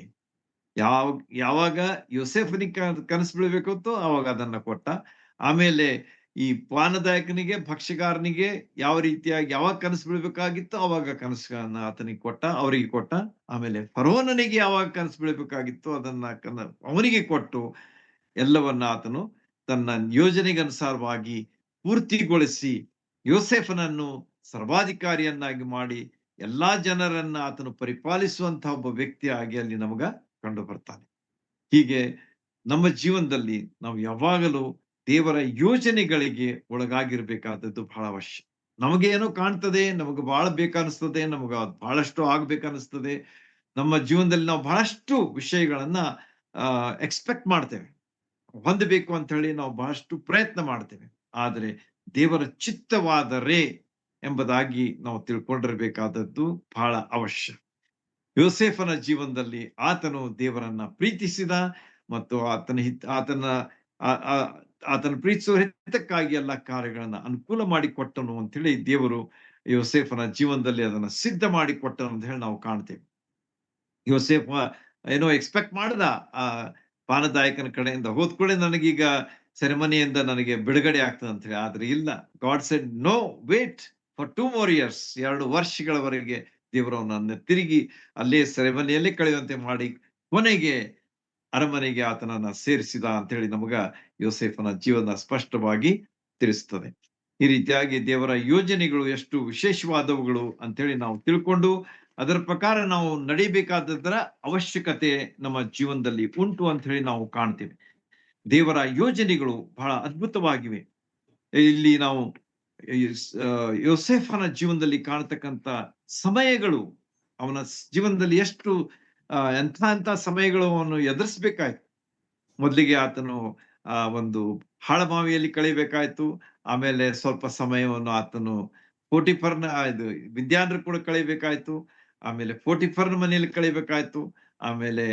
ಯಾವಾಗ ಯೋಸೇಫನಿಗೆ ಕನಸು ಬೀಳ್ಬೇಕಿತ್ತು ಅವಾಗ ಅದನ್ನ ಕೊಟ್ಟ. ಆಮೇಲೆ ಈ ಪಾನದಾಯಕನಿಗೆ, ಭಕ್ಷ್ಯಗಾರನಿಗೆ ಯಾವ ರೀತಿಯಾಗಿ ಯಾವಾಗ ಕನಸು ಬೀಳ್ಬೇಕಾಗಿತ್ತು ಅವಾಗ ಕನಸುಗಳನ್ನ ಆತನಿಗೆ ಕೊಟ್ಟ, ಅವರಿಗೆ ಕೊಟ್ಟ. ಆಮೇಲೆ ಫರೋಹನಿಗೆ ಯಾವಾಗ ಕನಸು ಬೀಳ್ಬೇಕಾಗಿತ್ತು ಅದನ್ನ ಅವನಿಗೆ ಕೊಟ್ಟು, ಎಲ್ಲವನ್ನ ಆತನು ತನ್ನ ಯೋಜನೆಗನುಸಾರವಾಗಿ ಪೂರ್ತಿಗೊಳಿಸಿ, ಯೋಸೇಫನನ್ನು ಸರ್ವಾಧಿಕಾರಿಯನ್ನಾಗಿ ಮಾಡಿ, ಎಲ್ಲಾ ಜನರನ್ನ ಆತನು ಪರಿಪಾಲಿಸುವಂತಹ ಒಬ್ಬ ವ್ಯಕ್ತಿಯಾಗಿ ಅಲ್ಲಿ ನಮಗ ಕಂಡು ಬರ್ತಾನೆ. ಹೀಗೆ ನಮ್ಮ ಜೀವನದಲ್ಲಿ ನಾವು ಯಾವಾಗಲೂ ದೇವರ ಯೋಜನೆಗಳಿಗೆ ಒಳಗಾಗಿರ್ಬೇಕಾದದ್ದು ಬಹಳ ಅವಶ್ಯ. ನಮಗೆ ಏನೋ ಕಾಣ್ತದೆ, ನಮಗೆ ಬಹಳ ಬೇಕನ್ನಿಸ್ತದೆ, ನಮಗ ಬಹಳಷ್ಟು ಆಗ್ಬೇಕನ್ನಿಸ್ತದೆ. ನಮ್ಮ ಜೀವನದಲ್ಲಿ ನಾವು ಬಹಳಷ್ಟು ವಿಷಯಗಳನ್ನ ಎಕ್ಸ್ಪೆಕ್ಟ್ ಮಾಡ್ತೇವೆ, ಹೊಂದಬೇಕು ಅಂತ ಹೇಳಿ ನಾವು ಬಹಳಷ್ಟು ಪ್ರಯತ್ನ ಮಾಡ್ತೇವೆ. ಆದರೆ ದೇವರ ಚಿತ್ತವಾದರೆ ಎಂಬುದಾಗಿ ನಾವು ತಿಳ್ಕೊಂಡಿರ್ಬೇಕಾದದ್ದು ಬಹಳ ಅವಶ್ಯ. ಯೋಸೇಫನ ಜೀವನದಲ್ಲಿ ಆತನು ದೇವರನ್ನ ಪ್ರೀತಿಸಿದ ಮತ್ತು ಆತನ ಪ್ರೀತಿಸುವ ಹಿತಕ್ಕಾಗಿ ಎಲ್ಲ ಕಾರ್ಯಗಳನ್ನ ಅನುಕೂಲ ಮಾಡಿಕೊಟ್ಟನು ಅಂತ ಹೇಳಿ ದೇವರು ಯೋಸೇಫನ ಜೀವನದಲ್ಲಿ ಅದನ್ನ ಸಿದ್ಧ ಮಾಡಿಕೊಟ್ಟನು ಅಂತ ಹೇಳಿ ನಾವು ಕಾಣ್ತೇವೆ. ಯೋಸೇಫ ಏನೋ ಎಕ್ಸ್ಪೆಕ್ಟ್ ಮಾಡ್ದ, ಆ ಪಾನದಾಯಕನ ಕಡೆಯಿಂದ ಹೋದ್ಕೊಳ್ಳೆ ನನಗೀಗ ಸೆರೆಮನಿಯಿಂದ ನನಗೆ ಬಿಡುಗಡೆ ಆಗ್ತದೆ ಅಂತ ಹೇಳಿ. ಆದ್ರೆ ಇಲ್ಲ, God said no, wait for 2 more years. 2 ವರ್ಷಗಳವರೆಗೆ ದೇವರು ಅವನನ್ನು ತಿರುಗಿ ಅಲ್ಲೇ ಸೆರೆಮನಿಯಲ್ಲೇ ಕಳೆಯುವಂತೆ ಮಾಡಿ ಕೊನೆಗೆ ಅರಮನೆಗೆ ಆತನನ್ನ ಸೇರಿಸಿದ ಅಂತ ಹೇಳಿ ನಮಗ ಯೋಸೇಫನ ಜೀವನ ಸ್ಪಷ್ಟವಾಗಿ ತಿಳಿಸ್ತದೆ. ಈ ರೀತಿಯಾಗಿ ದೇವರ ಯೋಜನೆಗಳು ಎಷ್ಟು ವಿಶೇಷವಾದವುಗಳು ಅಂತ ಹೇಳಿ ನಾವು ತಿಳ್ಕೊಂಡು ಅದರ ಪ್ರಕಾರ ನಾವು ನಡಿಬೇಕಾದದರ ಅವಶ್ಯಕತೆ ನಮ್ಮ ಜೀವನದಲ್ಲಿ ಉಂಟು ಅಂತ ಹೇಳಿ ನಾವು ಕಾಣ್ತೇವೆ. ದೇವರ ಯೋಜನೆಗಳು ಬಹಳ ಅದ್ಭುತವಾಗಿವೆ. ಇಲ್ಲಿ ನಾವು ಯೋಸೇಫನ ಜೀವನದಲ್ಲಿ ಕಾಣತಕ್ಕಂತ ಸಮಯಗಳು, ಅವನ ಜೀವನದಲ್ಲಿ ಎಷ್ಟು ಎಂಥ ಸಮಯಗಳು ಅವನು ಎದುರಿಸ್ಬೇಕಾಯ್ತು. ಮೊದಲಿಗೆ ಆತನು ಒಂದು ಹಾಳಮಾವಿಯಲ್ಲಿ ಕಳಿಬೇಕಾಯ್ತು. ಆಮೇಲೆ ಸ್ವಲ್ಪ ಸಮಯವನ್ನು ಆತನು ಪೋಟಿಫರ್ನ ಇದು ವಿದ್ಯಾನ್ರು ಕೂಡ ಕಳಿಬೇಕಾಯ್ತು. ಆಮೇಲೆ ಪೋಟಿಫರ್ನ ಮನೆಯಲ್ಲಿ ಕಳಿಬೇಕಾಯ್ತು. ಆಮೇಲೆ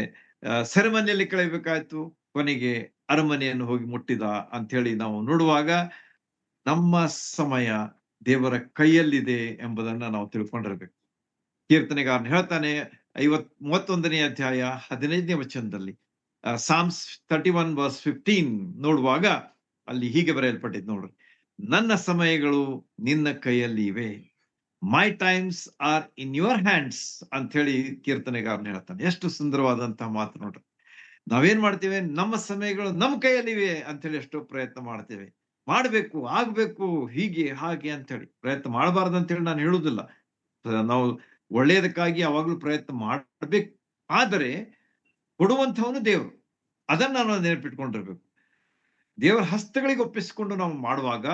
ಸೆರೆಮನೆಯಲ್ಲಿ ಕಳಿಬೇಕಾಯ್ತು. ಕೊನೆಗೆ ಅರಮನೆಯನ್ನು ಹೋಗಿ ಮುಟ್ಟಿದ ಅಂತ ಹೇಳಿ ನಾವು ನೋಡುವಾಗ, ನಮ್ಮ ಸಮಯ ದೇವರ ಕೈಯಲ್ಲಿದೆ ಎಂಬುದನ್ನ ನಾವು ತಿಳ್ಕೊಂಡಿರ್ಬೇಕು. ಕೀರ್ತನೆಗಾರನು ಹೇಳ್ತಾನೆ 31ನೇ ಅಧ್ಯಾಯ 15ನೇ ವಚನದಲ್ಲಿ, ಸಾಮ್ಸ್ 31:15 ನೋಡುವಾಗ ಅಲ್ಲಿ ಹೀಗೆ ಬರೆಯಲ್ಪಟ್ಟಿದ್ ನೋಡ್ರಿ, ನನ್ನ ಸಮಯಗಳು ನಿನ್ನ ಕೈಯಲ್ಲಿ ಇವೆ, my times are in your hands ಅಂತ ಹೇಳಿ ಕೀರ್ತನೆಗಾರನು ಹೇಳ್ತಾನೆ. ಎಷ್ಟು ಸುಂದರವಾದಂತಹ ಮಾತು ನೋಡ್ರಿ. ನಾವೇನ್ ಮಾಡ್ತೇವೆ, ನಮ್ಮ ಸಮಯಗಳು ನಮ್ಮ ಕೈಯಲ್ಲಿವೆ ಅಂತ ಹೇಳಿ ಎಷ್ಟೋ ಪ್ರಯತ್ನ ಮಾಡ್ತೇವೆ. ಮಾಡ್ಬೇಕು, ಆಗ್ಬೇಕು, ಹೀಗೆ ಹಾಗೆ ಅಂತ ಹೇಳಿ ಪ್ರಯತ್ನ ಮಾಡಬಾರ್ದು ಅಂತ ಹೇಳಿ ನಾನು ಹೇಳುದಿಲ್ಲ. ನಾವು ಒಳ್ಳೆಯದಕ್ಕಾಗಿ ಯಾವಾಗ್ಲೂ ಪ್ರಯತ್ನ ಮಾಡ್ಬೇಕು. ಆದರೆ ಕೊಡುವಂಥವನು ದೇವರು. ಅದನ್ನ ನಾವು ನೆನಪಿಟ್ಕೊಂಡಿರ್ಬೇಕು. ದೇವರ ಹಸ್ತಗಳಿಗೆ ಒಪ್ಪಿಸಿಕೊಂಡು ನಾವು ಮಾಡುವಾಗ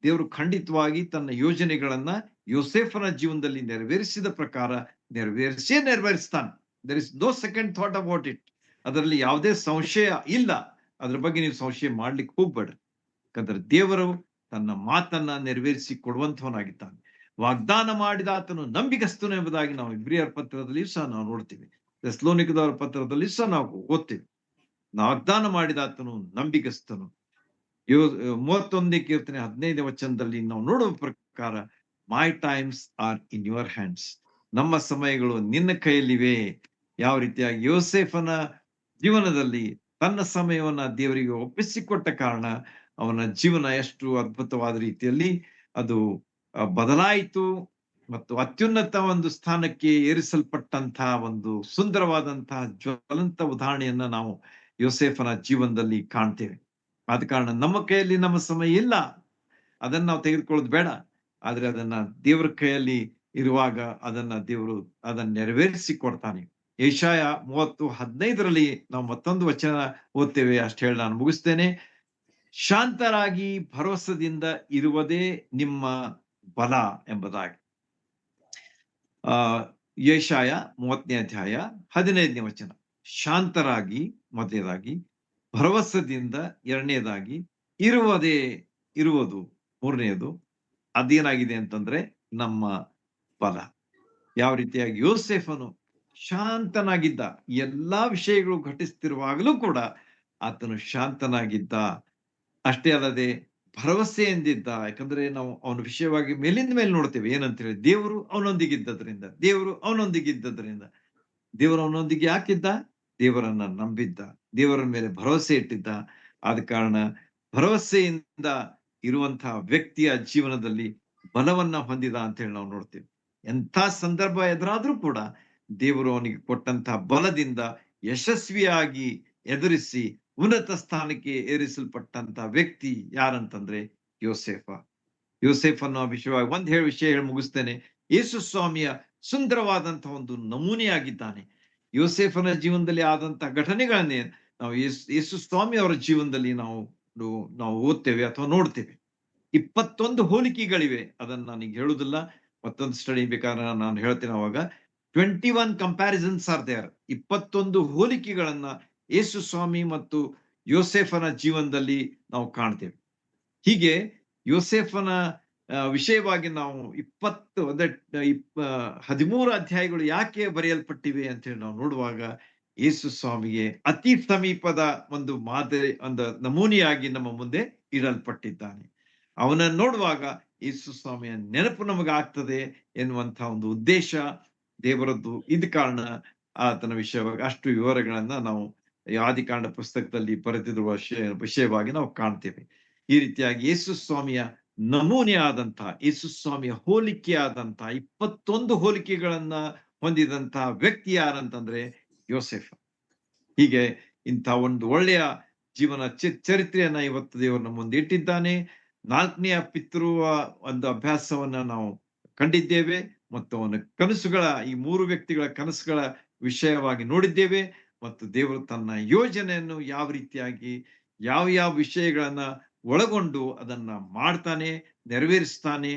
ದೇವರು ಖಂಡಿತವಾಗಿ ತನ್ನ ಯೋಜನೆಗಳನ್ನ ಯೋಸೇಫನ ಜೀವನದಲ್ಲಿ ನೆರವೇರಿಸಿದ ಪ್ರಕಾರ ನೆರವೇರಿಸ್ತಾನೆ. There is no second thought about it. ಅದರಲ್ಲಿ ಯಾವುದೇ ಸಂಶಯ ಇಲ್ಲ. ಅದ್ರ ಬಗ್ಗೆ ನೀವು ಸಂಶಯ ಮಾಡ್ಲಿಕ್ಕೆ ಹೋಗ್ಬೇಡ್ರಿ. ಯಾಕಂದ್ರೆ ದೇವರು ತನ್ನ ಮಾತನ್ನ ನೆರವೇರಿಸಿ ಕೊಡುವಂತವನಾಗಿದ್ದಾನೆ. ವಾಗ್ದಾನ ಮಾಡಿದ ಆತನು ನಂಬಿಗಸ್ತನು ಎಂಬುದಾಗಿ ನಾವು ಇಬ್ರಿಯರ ಪತ್ರದಲ್ಲಿ ಸಹ ನಾವು ನೋಡ್ತೀವಿ. ಥೆಸಲೋನಿಕದವರ ಪತ್ರದಲ್ಲಿ ಸಹ ನಾವು ಓದ್ತೀವಿ. ವಾಗ್ದಾನ ಮಾಡಿದ ಆತನು ನಂಬಿಗಸ್ತನು. 31ನೇ ಕೀರ್ತನೆ 15ನೇ ವಚನದಲ್ಲಿ ನಾವು ನೋಡುವ ಪ್ರಕಾರ, my times are in your hands. ನಮ್ಮ ಸಮಯಗಳು ನಿನ್ನ ಕೈಯಲ್ಲಿವೆ. ಯಾವ ರೀತಿಯಾಗಿ ಯೋಸೇಫನ ಜೀವನದಲ್ಲಿ ತನ್ನ ಸಮಯವನ್ನ ದೇವರಿಗೆ ಒಪ್ಪಿಸಿಕೊಟ್ಟ ಕಾರಣ ಅವನ ಜೀವನ ಎಷ್ಟು ಅದ್ಭುತವಾದ ರೀತಿಯಲ್ಲಿ ಅದು ಬದಲಾಯಿತು ಮತ್ತು ಅತ್ಯುನ್ನತ ಒಂದು ಸ್ಥಾನಕ್ಕೆ ಏರಿಸಲ್ಪಟ್ಟಂತಹ ಒಂದು ಸುಂದರವಾದಂತಹ ಜ್ವಲಂತ ಉದಾಹರಣೆಯನ್ನ ನಾವು ಯೋಸೇಫನ ಜೀವನದಲ್ಲಿ ಕಾಣ್ತೇವೆ. ಆದ ಕಾರಣ ನಮ್ಮ ಕೈಯಲ್ಲಿ ನಮ್ಮ ಸಮಯ ಇಲ್ಲ, ಅದನ್ನ ನಾವು ತೆಗೆದುಕೊಳ್ಳೋದು ಬೇಡ. ಆದ್ರೆ ಅದನ್ನ ದೇವರ ಕೈಯಲ್ಲಿ ಇರುವಾಗ ದೇವರು ಅದನ್ನ ನೆರವೇರಿಸಿ ಕೊಡ್ತಾನೆ. ಯೆಶಾಯ 30:15ರಲ್ಲಿ ನಾವು ಮತ್ತೊಂದು ವಚನ ಓದ್ತೇವೆ. ಅಷ್ಟು ಹೇಳಿ ನಾನು ಮುಗಿಸ್ತೇನೆ. ಶಾಂತರಾಗಿ ಭರವಸದಿಂದ ಇರುವುದೇ ನಿಮ್ಮ ಬಲ ಎಂಬುದಾಗಿ. ಯೆಶಾಯ 30ನೇ ಅಧ್ಯಾಯ 15ನೇ ವಚನ. ಶಾಂತರಾಗಿ ಮೊದಲನೇದಾಗಿ, ಭರವಸದಿಂದ ಎರಡನೇದಾಗಿ, ಇರುವುದು ಮೂರನೆಯದು. ಅದೇನಾಗಿದೆ ಅಂತಂದ್ರೆ ನಮ್ಮ ಬಲ. ಯಾವ ರೀತಿಯಾಗಿ ಯೋಸೇಫನು ಶಾಂತನಾಗಿದ್ದ, ಎಲ್ಲಾ ವಿಷಯಗಳು ಘಟಿಸ್ತಿರುವಾಗಲೂ ಕೂಡ ಆತನು ಶಾಂತನಾಗಿದ್ದ. ಅಷ್ಟೇ ಅಲ್ಲದೆ ಭರವಸೆಯಿಂದಿದ್ದ. ಯಾಕಂದ್ರೆ ನಾವು ಅವನ ವಿಷಯವಾಗಿ ಮೇಲಿಂದ ಮೇಲೆ ನೋಡ್ತೇವೆ. ಏನಂತ ಹೇಳಿ, ದೇವರು ಅವನೊಂದಿಗಿದ್ದದ್ರಿಂದ ದೇವರು ಅವನೊಂದಿಗೆ ಯಾಕಿದ್ದ? ದೇವರನ್ನ ನಂಬಿದ್ದ, ದೇವರ ಮೇಲೆ ಭರವಸೆ ಇಟ್ಟಿದ್ದ. ಆದ ಕಾರಣ ಭರವಸೆಯಿಂದ ಇರುವಂತಹ ವ್ಯಕ್ತಿಯ ಜೀವನದಲ್ಲಿ ಬಲವನ್ನ ಹೊಂದಿದ ಅಂತ ಹೇಳಿ ನಾವು ನೋಡ್ತೇವೆ. ಎಂಥ ಸಂದರ್ಭ ಎದುರಾದ್ರೂ ಕೂಡ ದೇವರು ಅವನಿಗೆ ಕೊಟ್ಟಂತಹ ಬಲದಿಂದ ಯಶಸ್ವಿಯಾಗಿ ಎದುರಿಸಿ ಉನ್ನತ ಸ್ಥಾನಕ್ಕೆ ಏರಿಸಲ್ಪಟ್ಟಂತ ವ್ಯಕ್ತಿ ಯಾರಂತಂದ್ರೆ ಯೋಸೇಫ. ಯೋಸೇಫನ ವಿಷಯವಾಗಿ ವಿಷಯ ಹೇಳಿ ಮುಗಿಸ್ತೇನೆ. ಯೇಸು ಸ್ವಾಮಿಯ ಸುಂದರವಾದಂತಹ ಒಂದು ನಮೂನೆಯಾಗಿದ್ದಾನೆ. ಯೋಸೇಫನ ಜೀವನದಲ್ಲಿ ಆದಂತಹ ಘಟನೆಗಳನ್ನೇ ನಾವು ಯೇಸು ಸ್ವಾಮಿ ಅವರ ಜೀವನದಲ್ಲಿ ನಾವು ಓದ್ತೇವೆ ಅಥವಾ ನೋಡ್ತೇವೆ. 21 ಹೋಲಿಕೆಗಳಿವೆ. ಅದನ್ನ ನನಗೆ ಹೇಳುದಿಲ್ಲ, ಮತ್ತೊಂದು ಸ್ಟಡಿ ಬೇಕಾದ್ರೆ ನಾನು ಹೇಳ್ತೇನೆ. ಅವಾಗ 21 ಕಂಪ್ಯಾರಿಸನ್ಸ್ ಆರ್ ದೇರ್. 21 ಹೋಲಿಕೆಗಳನ್ನ ಯೇಸು ಸ್ವಾಮಿ ಮತ್ತು ಯೋಸೇಫನ ಜೀವನದಲ್ಲಿ ನಾವು ಕಾಣ್ತೇವೆ. ಹೀಗೆ ಯೋಸೇಫನ ವಿಷಯವಾಗಿ ನಾವು 13 ಅಧ್ಯಾಯಗಳು ಯಾಕೆ ಬರೆಯಲ್ಪಟ್ಟಿವೆ ಅಂತ ಹೇಳಿ ನಾವು ನೋಡುವಾಗ, ಯೇಸು ಸ್ವಾಮಿಗೆ ಅತಿ ಸಮೀಪದ ಒಂದು ಮಾದರಿ, ಒಂದು ನಮೂನೆಯಾಗಿ ನಮ್ಮ ಮುಂದೆ ಇಡಲ್ಪಟ್ಟಿದ್ದಾನೆ. ಅವನನ್ನು ನೋಡುವಾಗ ಯೇಸು ಸ್ವಾಮಿಯ ನೆನಪು ನಮಗಾಗ್ತದೆ ಎನ್ನುವಂತಹ ಒಂದು ಉದ್ದೇಶ ದೇವರದ್ದು. ಇದ ಕಾರಣ ಆತನ ವಿಷಯವಾಗಿ ಅಷ್ಟು ವಿವರಗಳನ್ನ ನಾವು ಆದಿಕಾಂಡ ಪುಸ್ತಕದಲ್ಲಿ ಬರೆದಿರುವ ವಿಷಯವಾಗಿ ನಾವು ಕಾಣ್ತೇವೆ. ಈ ರೀತಿಯಾಗಿ ಯೇಸು ಸ್ವಾಮಿಯ ನಮೂನೆ ಆದಂತಹ, ಯೇಸು ಸ್ವಾಮಿಯ ಹೋಲಿಕೆ ಆದಂತಹ 21 ಹೋಲಿಕೆಗಳನ್ನ ಹೊಂದಿದಂತಹ ವ್ಯಕ್ತಿ ಯಾರಂತಂದ್ರೆ ಯೋಸೇಫ. ಹೀಗೆ ಇಂಥ ಒಂದು ಒಳ್ಳೆಯ ಜೀವನ ಚರಿತ್ರೆಯನ್ನ ಇವತ್ತು ದೇವರು ನಮ್ಮ ಮುಂದೆ ಇಟ್ಟಿದ್ದಾನೆ. 4ನೇ ಪಿತೃವ ಒಂದು ಅಭ್ಯಾಸವನ್ನ ನಾವು ಕಂಡಿದ್ದೇವೆ ಮತ್ತು ಅವನ ಕನಸುಗಳ, ಈ 3 ವ್ಯಕ್ತಿಗಳ ಕನಸುಗಳ ವಿಷಯವಾಗಿ ನೋಡಿದ್ದೇವೆ. ಮತ್ತು ದೇವರು ತನ್ನ ಯೋಜನೆಯನ್ನು ಯಾವ ರೀತಿಯಾಗಿ ಯಾವ ವಿಷಯಗಳನ್ನ ಒಳಗೊಂಡು ಅದನ್ನ ಮಾಡ್ತಾನೆ, ನೆರವೇರಿಸ್ತಾನೆ,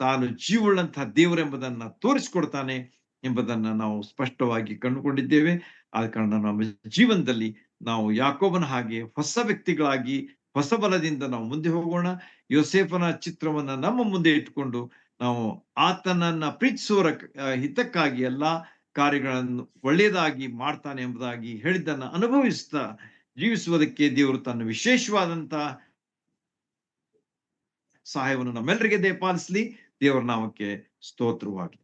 ತಾನು ಜೀವವುಳ್ಳಂತಹ ದೇವರೆಂಬುದನ್ನ ತೋರಿಸ್ಕೊಡ್ತಾನೆ ಎಂಬುದನ್ನ ನಾವು ಸ್ಪಷ್ಟವಾಗಿ ಕಂಡುಕೊಂಡಿದ್ದೇವೆ. ಆದ ಕಾರಣ ನಮ್ಮ ಜೀವನದಲ್ಲಿ ನಾವು ಯಾಕೋಬನ ಹಾಗೆ ಹೊಸ ವ್ಯಕ್ತಿಗಳಾಗಿ ಹೊಸ ಬಲದಿಂದ ನಾವು ಮುಂದೆ ಹೋಗೋಣ. ಯೋಸೇಫನ ಚಿತ್ರವನ್ನ ನಮ್ಮ ಮುಂದೆ ಇಟ್ಟುಕೊಂಡು ನಾವು ಆತನನ್ನ ಪ್ರೀತಿಸುವ ಹಿತಕ್ಕಾಗಿ ಎಲ್ಲಾ ಕಾರ್ಯಗಳನ್ನು ಒಳ್ಳೆಯದಾಗಿ ಮಾಡ್ತಾನೆ ಎಂಬುದಾಗಿ ಹೇಳಿದ್ದನ್ನ ಅನುಭವಿಸ್ತಾ ಜೀವಿಸುವುದಕ್ಕೆ ದೇವರು ತನ್ನ ವಿಶೇಷವಾದಂತಹ ಸಹಾಯವನ್ನು ನಮ್ಮೆಲ್ಲರಿಗೆ ದಯಪಾಲಿಸಲಿ. ದೇವರ ನಾಮಕ್ಕೆ ಸ್ತೋತ್ರವಾಗಲಿ.